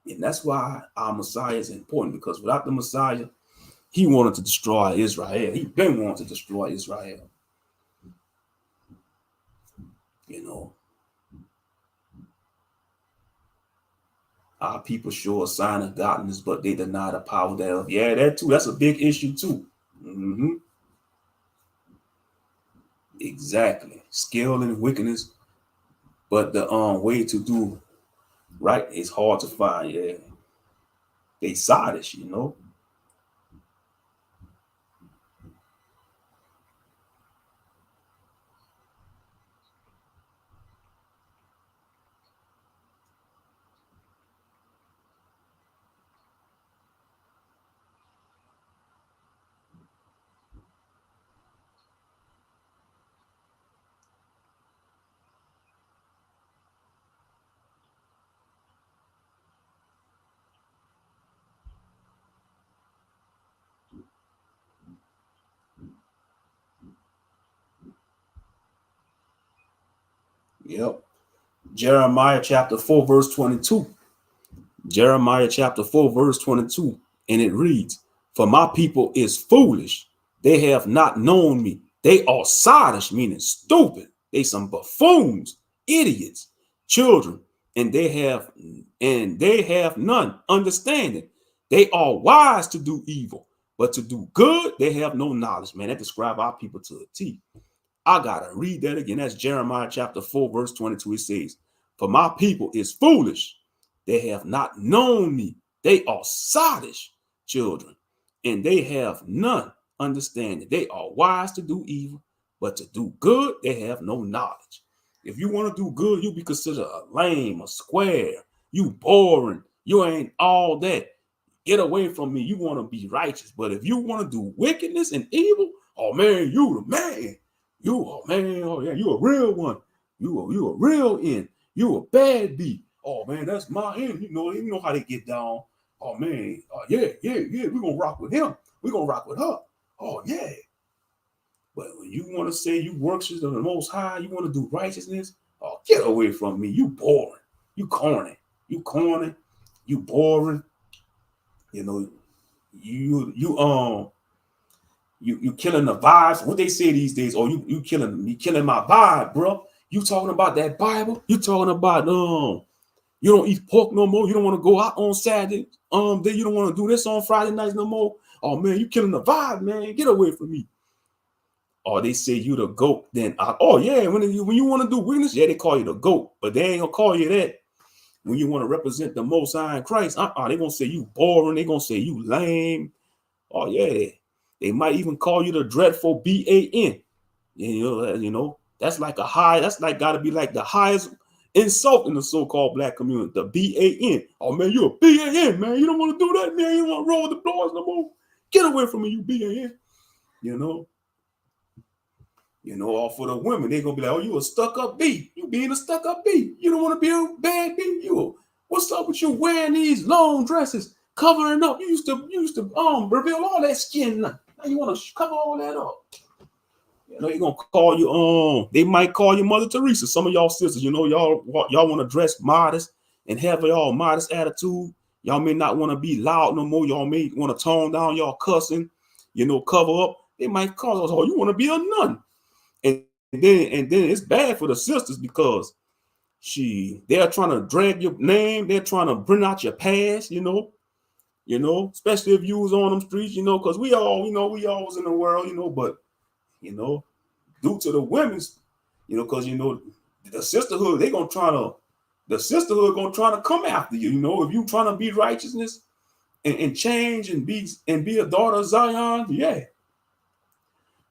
and that's why our Messiah is important. Because without the Messiah, he wanted to destroy Israel. He been wanting to destroy Israel. You know, our people show a sign of godliness, but they deny the power thereof. Yeah, that too. That's a big issue too. Mm-hmm. Exactly. Skill and wickedness, but the way to do right is hard to find. Yeah, they sadish, you know. Yep. Jeremiah chapter 4, verse 22. Jeremiah chapter 4, verse 22. And it reads, for my people is foolish. They have not known me. They are sottish, meaning stupid. They some buffoons, idiots, children, and they have none understanding. They are wise to do evil, but to do good, they have no knowledge. Man, that describes our people to a T. I gotta read that again. That's Jeremiah chapter 4, verse 22. It says, for my people is foolish. They have not known me. They are sottish children, and they have none understanding. They are wise to do evil, but to do good, they have no knowledge. If you want to do good, you'll be considered a lame, a square. You boring. You ain't all that. Get away from me. You want to be righteous. But if you want to do wickedness and evil, oh man, you the man. Oh yeah, you a real one. You a real end. You a bad beat. Oh man, that's my end. You know how they get down. Oh man, yeah. We're gonna rock with him. We're gonna rock with her. Oh yeah. But when you want to say you worship the Most High, you want to do righteousness, oh, get away from me. You boring. You corny. You boring. You killing the vibes. What they say these days? Oh, you killing my vibe, bro. You talking about that Bible? You talking about you don't eat pork no more. You don't want to go out on Saturday. Then you don't want to do this on Friday nights no more. Oh man, you killing the vibe, man. Get away from me. Or they say you the goat. Then oh yeah, when you want to do witness, yeah, they call you the goat, but they ain't gonna call you that when you want to represent the Most High in Christ. They gonna say you boring. They gonna say you lame. Oh yeah, they might even call you the dreadful BAN. You know that's like a high. That's like got to be like the highest insult in the so-called black community. The BAN. Oh man, you a BAN, man. You don't want to do that, man. You want to roll with the doors no more. Get away from me, you BAN. All for the women, they gonna be like, oh, you a stuck-up B. You being a stuck-up B. You don't want to be a bad B. What's up with you wearing these long dresses, covering up? You used to reveal all that skin. Now you want to cover all that up. They're gonna call you. They might call you Mother Teresa. Some of y'all sisters, y'all want to dress modest and have y'all modest attitude. Y'all may not want to be loud no more. Y'all may want to tone down y'all cussing. Cover up. They might call us. Oh, you want to be a nun. And then it's bad for the sisters because they're trying to drag your name, they're trying to bring out your past, especially if you was on them streets, because we all was in the world, but due to the women's, because the sisterhood, the sisterhood gonna try to come after you, if you trying to be righteousness and change and be a daughter of Zion, yeah.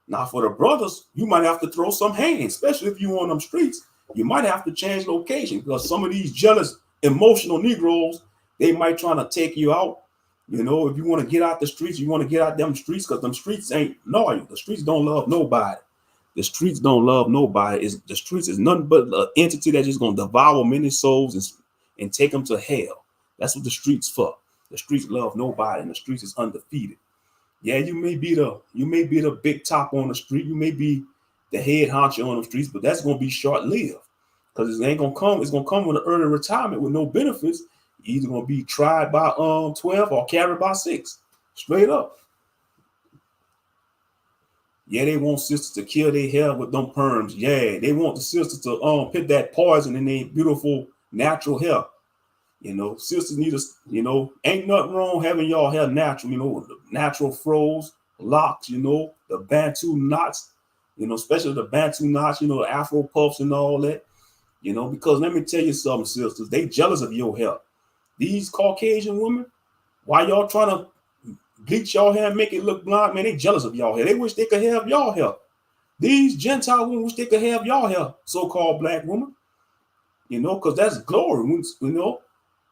Now, for the brothers, you might have to throw some hands, especially if you on them streets. You might have to change location because some of these jealous, emotional Negroes, they might try to take you out. If you want to get out the streets, you want to get out them streets because them streets ain't loyal. The streets don't love nobody. The streets don't love nobody. The streets is nothing but an entity that's just going to devour many souls and take them to hell. That's what the streets for. The streets love nobody, and the streets is undefeated. Yeah, you may be the big top on the street. You may be the head honcho on the streets, but that's gonna be short-lived because it ain't gonna come. It's gonna come with an early retirement with no benefits. You're either gonna be tried by 12 or carried by 6, straight up. Yeah, they want sisters to kill their hair with them perms. Yeah, they want the sisters to put that poison in their beautiful natural hair. Sisters need to, ain't nothing wrong having y'all hair natural, the natural froze, locks, the Bantu knots, especially the Bantu knots, the Afro puffs and all that, because let me tell you something, sisters, they jealous of your hair. These Caucasian women, why y'all trying to bleach y'all hair and make it look blonde, man, they jealous of y'all hair. They wish they could have y'all hair. These Gentile women wish they could have y'all hair, so-called black women, because that's glory,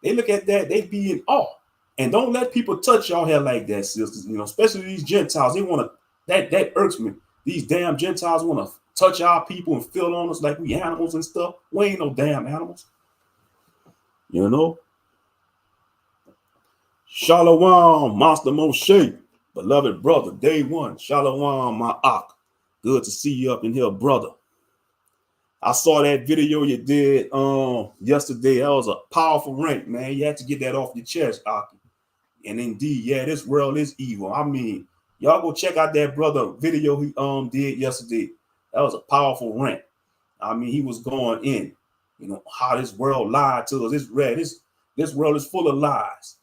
They look at that, they be in awe. And don't let people touch y'all hair like that, sisters. Especially these Gentiles. They want to, that irks me. These damn Gentiles want to touch our people and feel on us like we animals and stuff. We ain't no damn animals. Shalom, Master Moshe, beloved brother, day one. Shalom, my Ahk. Good to see you up in here, brother. I saw that video you did yesterday. That was a powerful rant, man. You had to get that off your chest, Ahk. And indeed, yeah, this world is evil. I mean, y'all go check out that brother video he did yesterday. That was a powerful rant. I mean, he was going in, you know, how this world lied to us. This world is full of lies.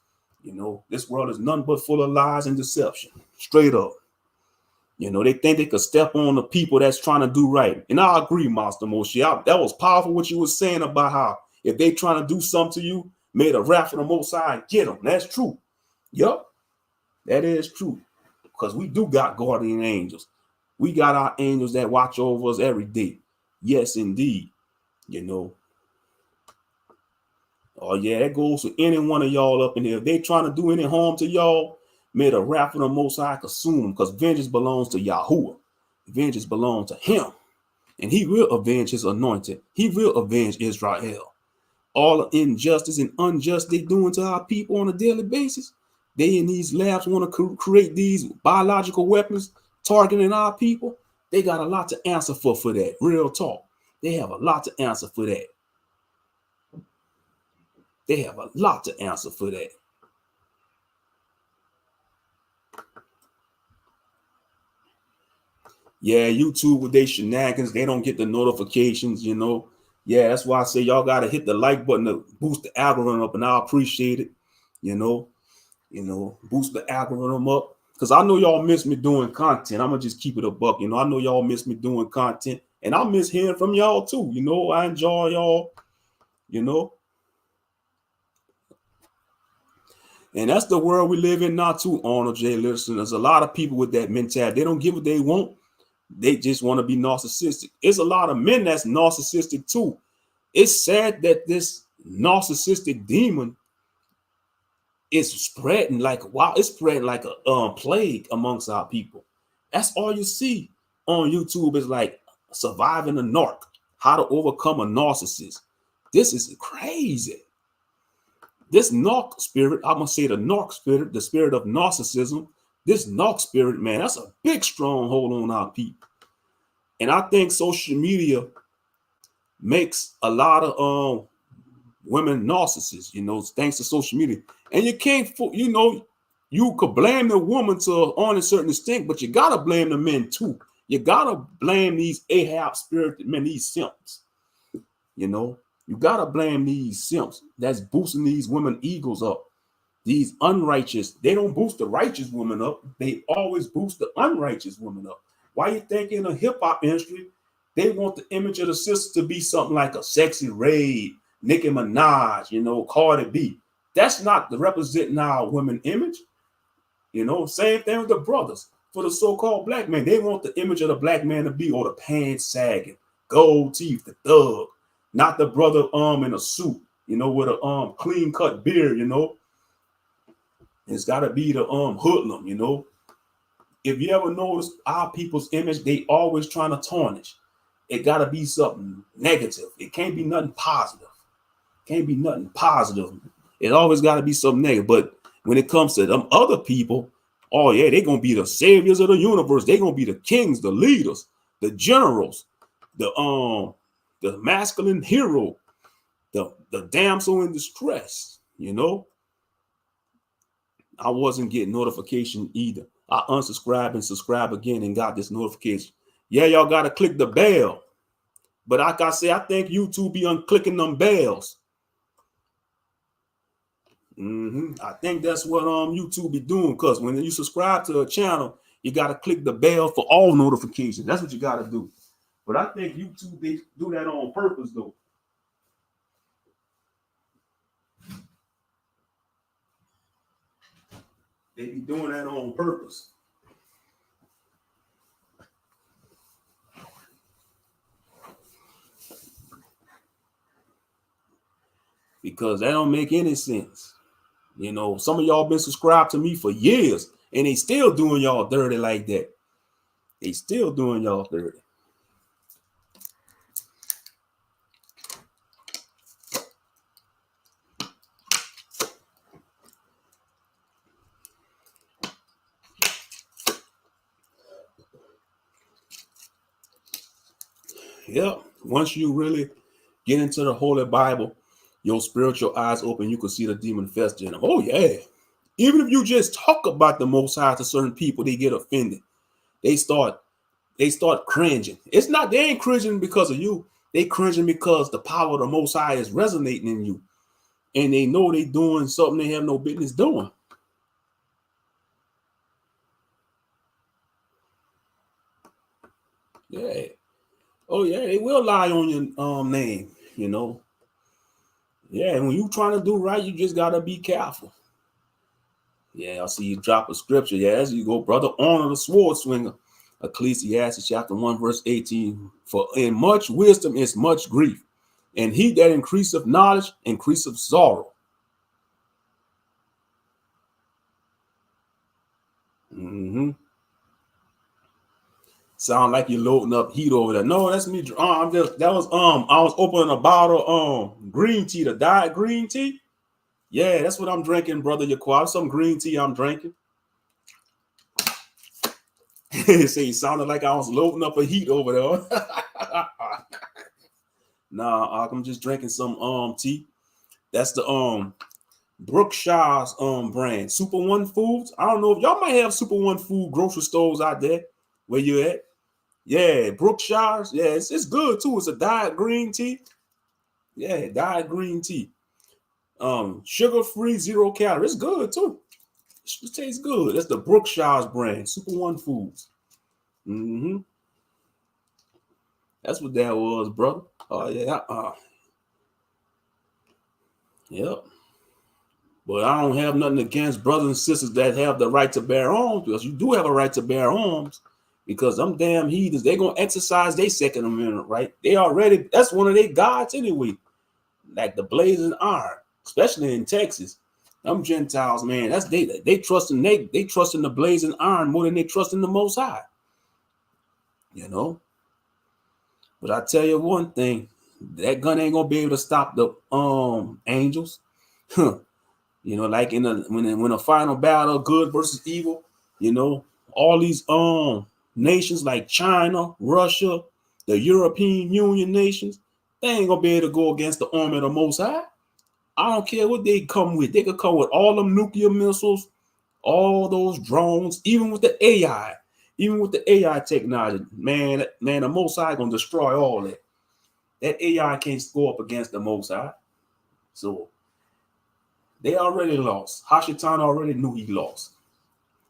You know, this world is nothing but full of lies and deception. Straight up. You know, they think they could step on the people that's trying to do right. And I agree, Master Moshe. That was powerful what you were saying about how if they trying to do something to you, may the wrath of the Most High get them. That's true. Yup, that is true. Because we do got guardian angels. We got our angels that watch over us every day. Yes, indeed. You know. Oh, yeah, that goes for any one of y'all up in here. If they trying to do any harm to y'all, may the wrath of the Most High consume them, because vengeance belongs to Yahuwah. Vengeance belongs to him. And he will avenge his anointed. He will avenge Israel. All the injustice and unjust they doing to our people on a daily basis. They in these labs want to create these biological weapons targeting our people. They got a lot to answer for that. Real talk. They have a lot to answer for that. They have a lot to answer for that. Yeah, YouTube with their shenanigans, they don't get the notifications, you know. Yeah, that's why I say y'all got to hit the like button to boost the algorithm up, and I appreciate it, you know, boost the algorithm up. Because I know y'all miss me doing content. I'm going to just keep it a buck, you know. I know y'all miss me doing content, and I miss hearing from y'all too, you know. I enjoy y'all, you know. And that's the world we live in now too, Arnold J. Listen, there's a lot of people with that mentality. They don't give what they want. They just want to be narcissistic. It's a lot of men that's narcissistic too. It's sad that this narcissistic demon is spreading like wow. It's spreading like a plague amongst our people. That's all you see on YouTube is like surviving a narc, how to overcome a narcissist. This is crazy. This narc spirit, I'm gonna say the narc spirit, the spirit of narcissism. This narc spirit, man, that's a big stronghold on our people. And I think social media makes a lot of women narcissists, you know, thanks to social media. And you can't, you know, you could blame the woman to on a certain extent, but you gotta blame the men too. You gotta blame these Ahab spirited men, these simps. You know, you gotta blame these simps that's boosting these women egos up. These unrighteous, they don't boost the righteous woman up. They always boost the unrighteous woman up. Why you think in a hip hop industry, they want the image of the sister to be something like a Sexy Ray, Nicki Minaj, you know, Cardi B. That's not the representing our women image. You know, same thing with the brothers. For the so-called black man, they want the image of the black man to be, or the pants sagging, gold teeth, the thug, not the brother in a suit, you know, with a clean cut beard, you know. It's got to be the hoodlum, you know. If you ever notice our people's image, they always trying to tarnish. It got to be something negative. It can't be nothing positive. Can't be nothing positive. It always got to be something negative. But when it comes to them other people, oh yeah, they're gonna be the saviors of the universe. They're gonna be the kings, the leaders, the generals, the masculine hero, the damsel in distress, you know. I wasn't getting notification either. I unsubscribed and subscribe again and got this notification. Yeah, y'all got to click the bell. But like I say, I think YouTube be unclicking them bells. I think that's what YouTube be doing, because when you subscribe to a channel, you got to click the bell for all notifications. That's what you got to do. But I think YouTube, they do that on purpose, though. They be doing that on purpose. Because that don't make any sense. You know, some of y'all been subscribed to me for years, and they still doing y'all dirty like that. They still doing y'all dirty. Yep. Once you really get into the Holy Bible, your spiritual eyes open, you can see the demon fester in them. Oh, yeah. Even if you just talk about the Most High to certain people, they get offended. They start cringing. It's not, they ain't cringing because of you. They cringing because the power of the Most High is resonating in you. And they know they doing something they have no business doing. Yeah. Oh, yeah, they will lie on your name, you know. Yeah, and when you trying to do right, you just gotta be careful. Yeah, I see you drop a scripture. Yeah, as you go, brother, honor the sword swinger. Ecclesiastes chapter 1, verse 18. For in much wisdom is much grief, and he that increaseth knowledge increaseth sorrow. Mm-hmm. Sound like you're loading up heat over there. No, that's me. I was opening a bottle of green tea, the diet green tea. Yeah, that's what I'm drinking, brother Yaquab. Some green tea I'm drinking. Say it sounded like I was loading up a heat over there. Nah, I'm just drinking some tea. That's the Brookshire's brand. Super One Foods. I don't know if y'all might have Super One Food grocery stores out there where you at. Yeah, Brookshire's. Yeah, it's good too. It's a diet green tea. Yeah, diet green tea. Sugar-free, 0 calorie. It's good too. It tastes good. That's the Brookshire's brand. Super One Foods. Mm-hmm. That's what that was, brother. Oh yeah. Yep. But I don't have nothing against brothers and sisters that have the right to bear arms, because you do have a right to bear arms, because them damn heathens, they're gonna exercise their Second Amendment right. They already, that's one of their gods anyway. Like the blazing iron, especially in Texas. Them Gentiles, man, that's they trust in they trust in the blazing iron more than they trust in the Most High. You know. But I tell you one thing, that gun ain't gonna be able to stop the angels. You know, like in the when a final battle of good versus evil, you know, all these nations like China, Russia, the European Union nations, they ain't gonna be able to go against the army of the Most High. I don't care what they come with. They could come with all them nuclear missiles, all those drones, even with the AI, even with the AI technology. Man, the Most High gonna destroy all that. That AI can't go up against the Most High. So they already lost. Hashitan already knew he lost.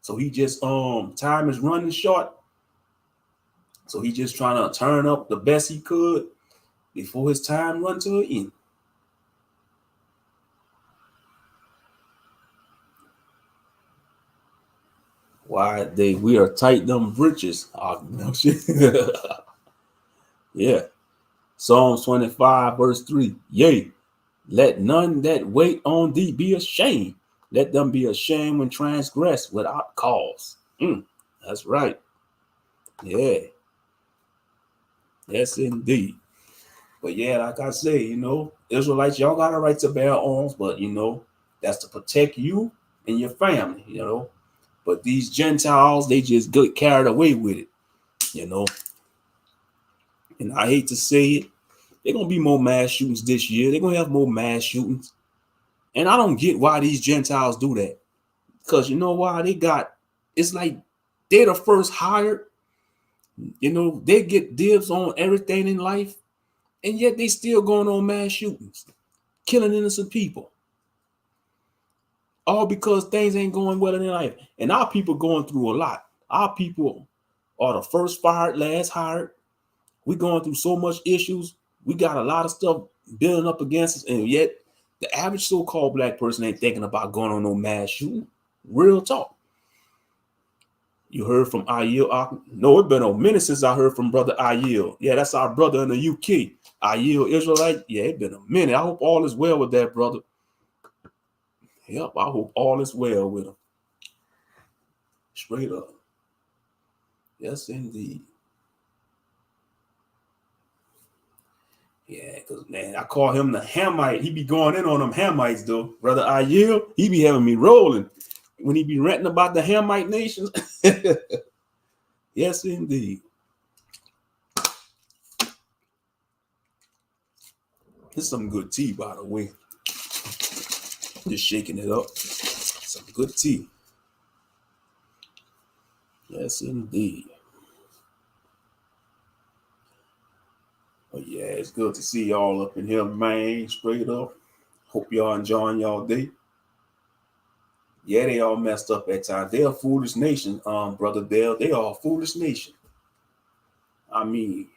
So he just time is running short. So he just trying to turn up the best he could before his time run to an end. Why we are tight them britches. Oh, no shit. Yeah. Psalms 25, verse 3. Yea, let none that wait on thee be ashamed. Let them be ashamed when transgress without cause. That's right. Yeah. Yes, indeed. But yeah, like I say, you know, Israelites, y'all got a right to bear arms, but you know, that's to protect you and your family, you know. But these Gentiles, they just get carried away with it, you know. And I hate to say it, they're gonna be more mass shootings this year. They're gonna have more mass shootings. And I don't get why these Gentiles do that. Because you know why? It's like they're the first hired, you know, they get dibs on everything in life, and yet they still going on mass shootings, killing innocent people. All because things ain't going well in their life. And our people going through a lot. Our people are the first fired, last hired. We going through so much issues. We got a lot of stuff building up against us, and yet the average so-called black person ain't thinking about going on no mass shooting. Real talk. You heard from Ahk? No, it's been a minute since I heard from brother Ahk. Yeah, that's our brother in the UK. Ahk, Israelite. Yeah, it's been a minute. I hope all is well with that brother. Yep, I hope all is well with him. Straight up. Yes, indeed. Yeah, because, man, I call him the Hamite. He be going in on them Hamites, though. Brother Ahk, he be having me rolling when he be ranting about the Hamite nations. Yes, indeed. It's some good tea, by the way. Just shaking it up. Some good tea. Yes, indeed. But yeah, it's good to see y'all up in here, man. Straight up. Hope y'all enjoying y'all day. Yeah, they all messed up at times. They're a foolish nation, Brother Dale. They are a foolish nation. I mean,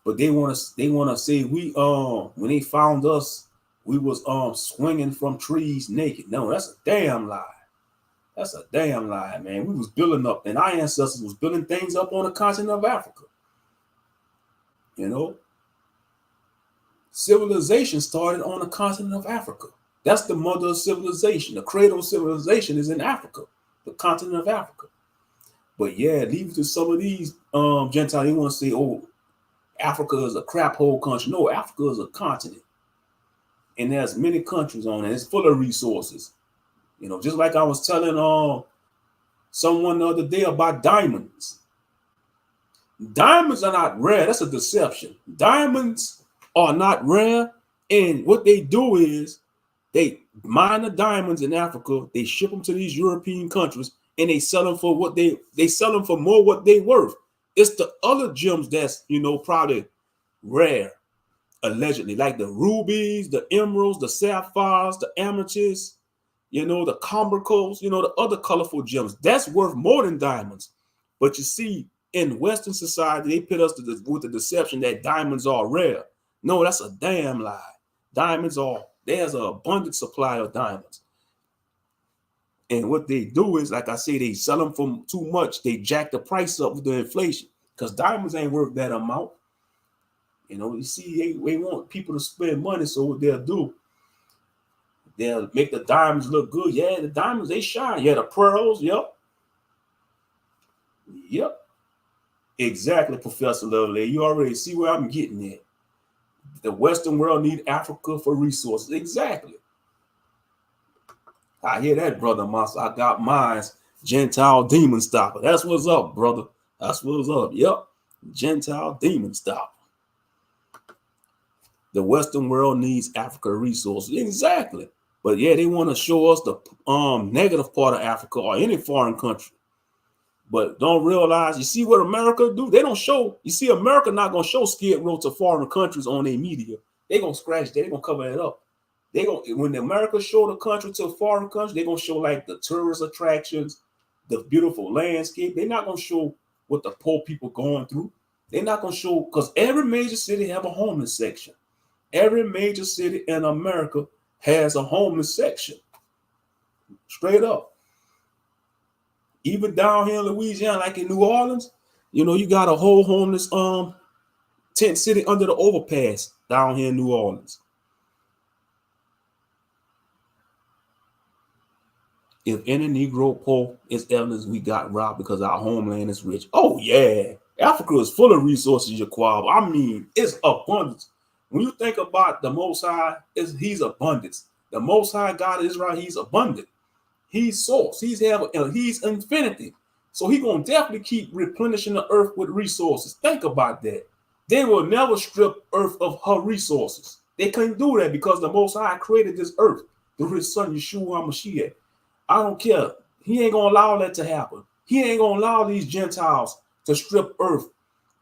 but they want to say we when they found us, we was swinging from trees naked. No, that's a damn lie. That's a damn lie, man. We was building up, and our ancestors was building things up on the continent of Africa. You know, civilization started on the continent of Africa. That's the mother of civilization. The cradle of civilization is in Africa, the continent of Africa. But yeah, leave it to some of these Gentiles. They want to say, "Oh, Africa is a crap hole country." No, Africa is a continent, and there's many countries on it. It's full of resources. You know, just like I was telling someone the other day about diamonds. Diamonds are not rare. That's a deception. Diamonds are not rare, and what they do is they mine the diamonds in Africa. They ship them to these European countries, and they sell them for what they sell them for more what they worth. It's the other gems that's probably rare, allegedly, like the rubies, the emeralds, the sapphires, the amethysts, the cambricals, the other colorful gems. That's worth more than diamonds. But you see, in Western society, they put us with the deception that diamonds are rare. No, that's a damn lie. There's an abundant supply of diamonds. And what they do is, like I say, they sell them for too much. They jack the price up with the inflation because diamonds ain't worth that amount. You see, they want people to spend money, so what they'll do, they'll make the diamonds look good. Yeah, the diamonds, they shine. Yeah, the pearls, yep. Exactly, Professor Lovely. You already see where I'm getting at. The Western world need Africa for resources. Exactly. I hear that, brother Monster. I got mine's Gentile demon stopper. That's what's up, brother. That's what's up. Yep. Gentile demon stopper. The Western world needs Africa resources. Exactly. But yeah, they want to show us the negative part of Africa or any foreign country. But don't realize, you see what America do? They don't show, you see, America not going to show Skid Row to foreign countries on their media. They're going to scratch that. They're going to cover it up. When America show the country to a foreign country, they're going to show like the tourist attractions, the beautiful landscape. They're not going to show what the poor people going through. They're not going to show, because every major city have a homeless section. Every major city in America has a homeless section. Straight up. Even down here in Louisiana, like in New Orleans, you got a whole homeless tent city under the overpass down here in New Orleans. If any Negro poor, it's evidence we got robbed because our homeland is rich. Oh yeah, Africa is full of resources, Jaquab. I mean, it's abundance. When you think about the Most High, he's abundance. The Most High God of Israel, he's abundant. He's source. He's infinity. So he's going to definitely keep replenishing the earth with resources. Think about that. They will never strip earth of her resources. They couldn't do that because the Most High created this earth through his son, Yeshua HaMashiach. I don't care. He ain't going to allow that to happen. He ain't going to allow these Gentiles to strip earth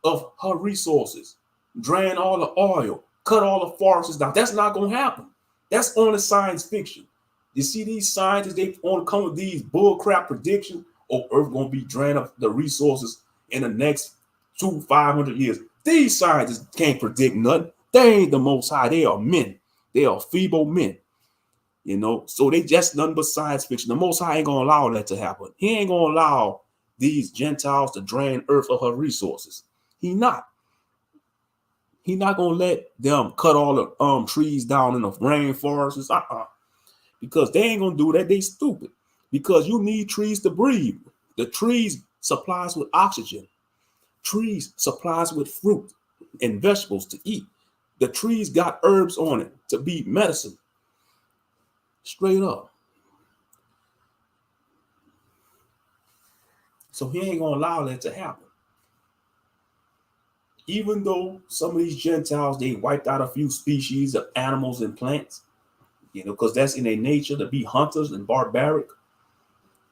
of her resources, drain all the oil, cut all the forests down. That's not going to happen. That's only science fiction. You see these scientists, they want to come with these bullcrap predictions. Oh, earth going to be drained of the resources in the next 500 years. These scientists can't predict nothing. They ain't the Most High. They are men. They are feeble men. So they just nothing but science fiction. The Most High ain't going to allow that to happen. He ain't going to allow these Gentiles to drain earth of her resources. He not going to let them cut all the trees down in the rainforests. Because they ain't going to do that. They stupid. Because you need trees to breathe. The trees supplies with oxygen. Trees supplies with fruit and vegetables to eat. The trees got herbs on it to be medicine. Straight up. So he ain't going to allow that to happen. even though some of these Gentiles, they wiped out a few species of animals and plants, because that's in their nature to be hunters and barbaric.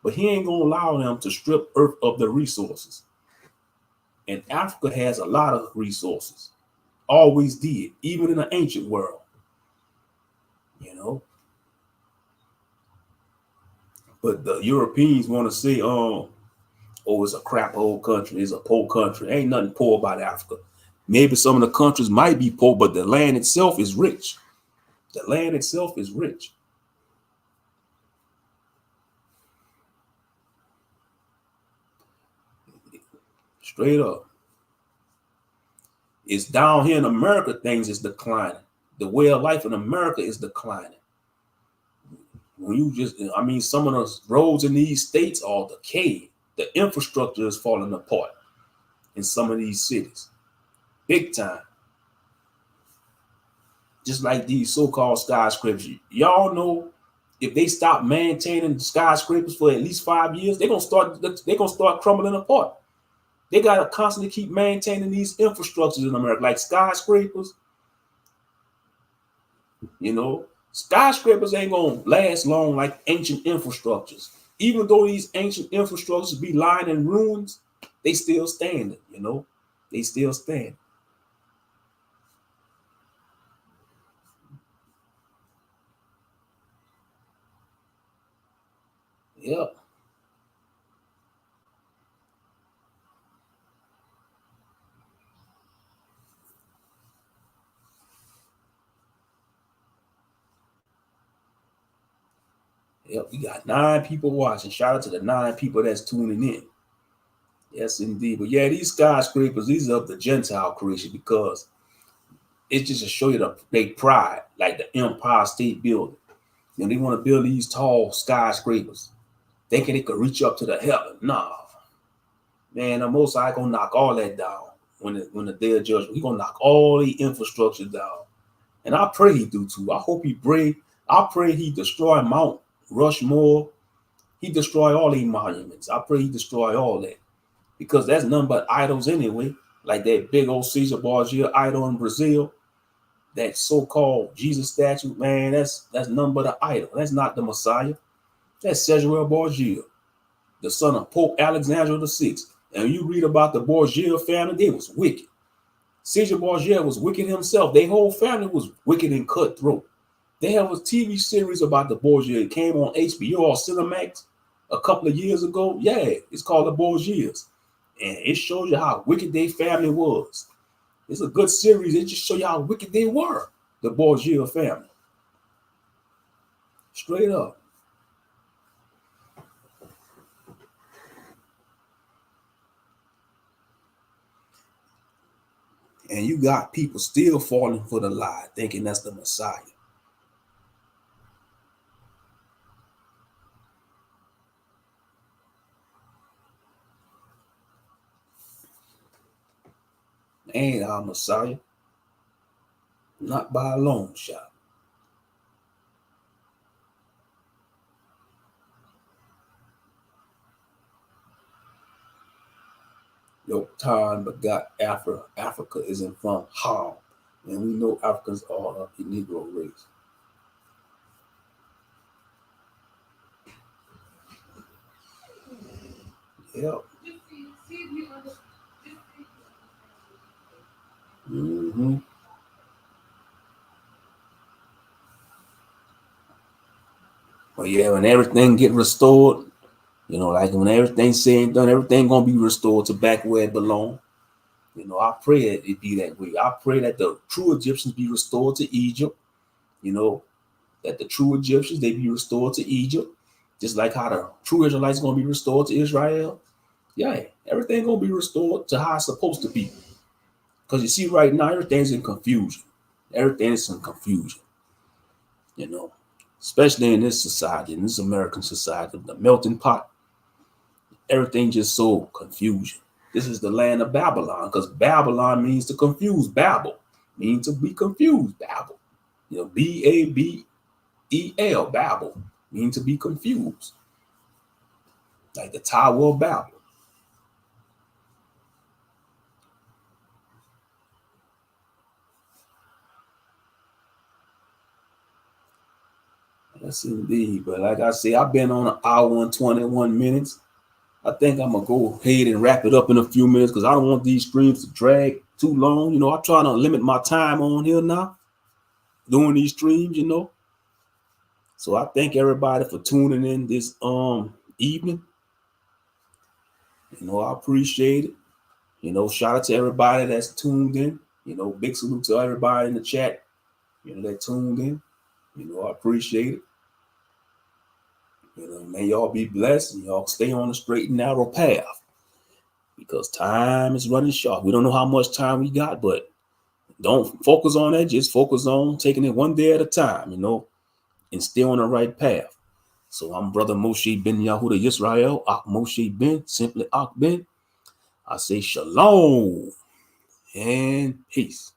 But he ain't going to allow them to strip Earth of the resources. And Africa has a lot of resources. Always did, even in the ancient world. But the Europeans want to say, oh, it's a crap old country. It's a poor country. Ain't nothing poor about Africa. Maybe some of the countries might be poor, but the land itself is rich. The land itself is rich. Straight up. It's down here in America, things is declining. The way of life in America is declining. When some of the roads in these states are decayed. The infrastructure is falling apart in some of these cities. Big time. Just like these so-called skyscrapers. Y'all know if they stop maintaining skyscrapers for at least 5 years, they're gonna start crumbling apart. They gotta constantly keep maintaining these infrastructures in America, like skyscrapers. Skyscrapers ain't gonna last long like ancient infrastructures. Even though these ancient infrastructures be lying in ruins, they still standing, They still stand. Yep. Yep, we got 9 people watching. Shout out to the 9 people that's tuning in. Yes, indeed. But yeah, these skyscrapers, these are of the Gentile creation because it's just to show you their pride, like the Empire State Building. They want to build these tall skyscrapers, thinking they could reach up to the heaven. Nah, man, the Most High gonna knock all that down when the day of judgment. He gonna knock all the infrastructure down, and I pray he do too. I hope he pray. I pray he destroy Mount Rushmore. He destroy all these monuments. I pray he destroy all that because that's none but idols anyway. Like that big old Caesar Borgia idol in Brazil, that so-called Jesus statue, man, that's none but an idol. That's not the Messiah. That's Caesar Borgia, the son of Pope Alexander VI. And you read about the Borgia family, they was wicked. Caesar Borgia was wicked himself. Their whole family was wicked and cutthroat. They have a TV series about the Borgia. It came on HBO or Cinemax a couple of years ago. Yeah, it's called The Borgias. And it shows you how wicked their family was. It's a good series. It just shows you how wicked they were, the Borgia family. Straight up. And you got people still falling for the lie, thinking that's the Messiah. Ain't our Messiah. Not by a long shot. Your time begot Africa. Africa isn't from Ham. And we know Africans are a Negro race. Yep. Mm-hmm. But yeah, when everything get restored, like when everything's said and done, everything gonna be restored to back where it belongs. I pray that it be that way. I pray that the true Egyptians be restored to Egypt. That the true Egyptians, they be restored to Egypt. Just like how the true Israelites gonna be restored to Israel. Yeah, everything gonna be restored to how it's supposed to be. Because you see, right now, everything's in confusion. Everything is in confusion. Especially in this society, in this American society, the melting pot, everything just so confusion. This is the land of Babylon, because Babylon means to confuse. Babel means to be confused. Babel, Babel, Babel means to be confused, like the Tower of Babel. Yes, indeed. But like I say, I've been on an hour and 21 minutes. I think I'm gonna go ahead and wrap it up in a few minutes because I don't want these streams to drag too long. You know, I'm trying to limit my time on here now doing these streams, you know. So I thank everybody for tuning in this evening. You know, I appreciate it. You know, shout out to everybody that's tuned in. You know, big salute to everybody in the chat, you know, that tuned in. You know, I appreciate it. You know, may y'all be blessed and y'all stay on the straight and narrow path because time is running short. We don't know how much time we got, but don't focus on that. Just focus on taking it one day at a time, you know, and stay on the right path. So I'm Brother Moshe Ben Yahuda Yisrael, Ahk Moshe Ben, simply Ahk Ben. I say shalom and peace.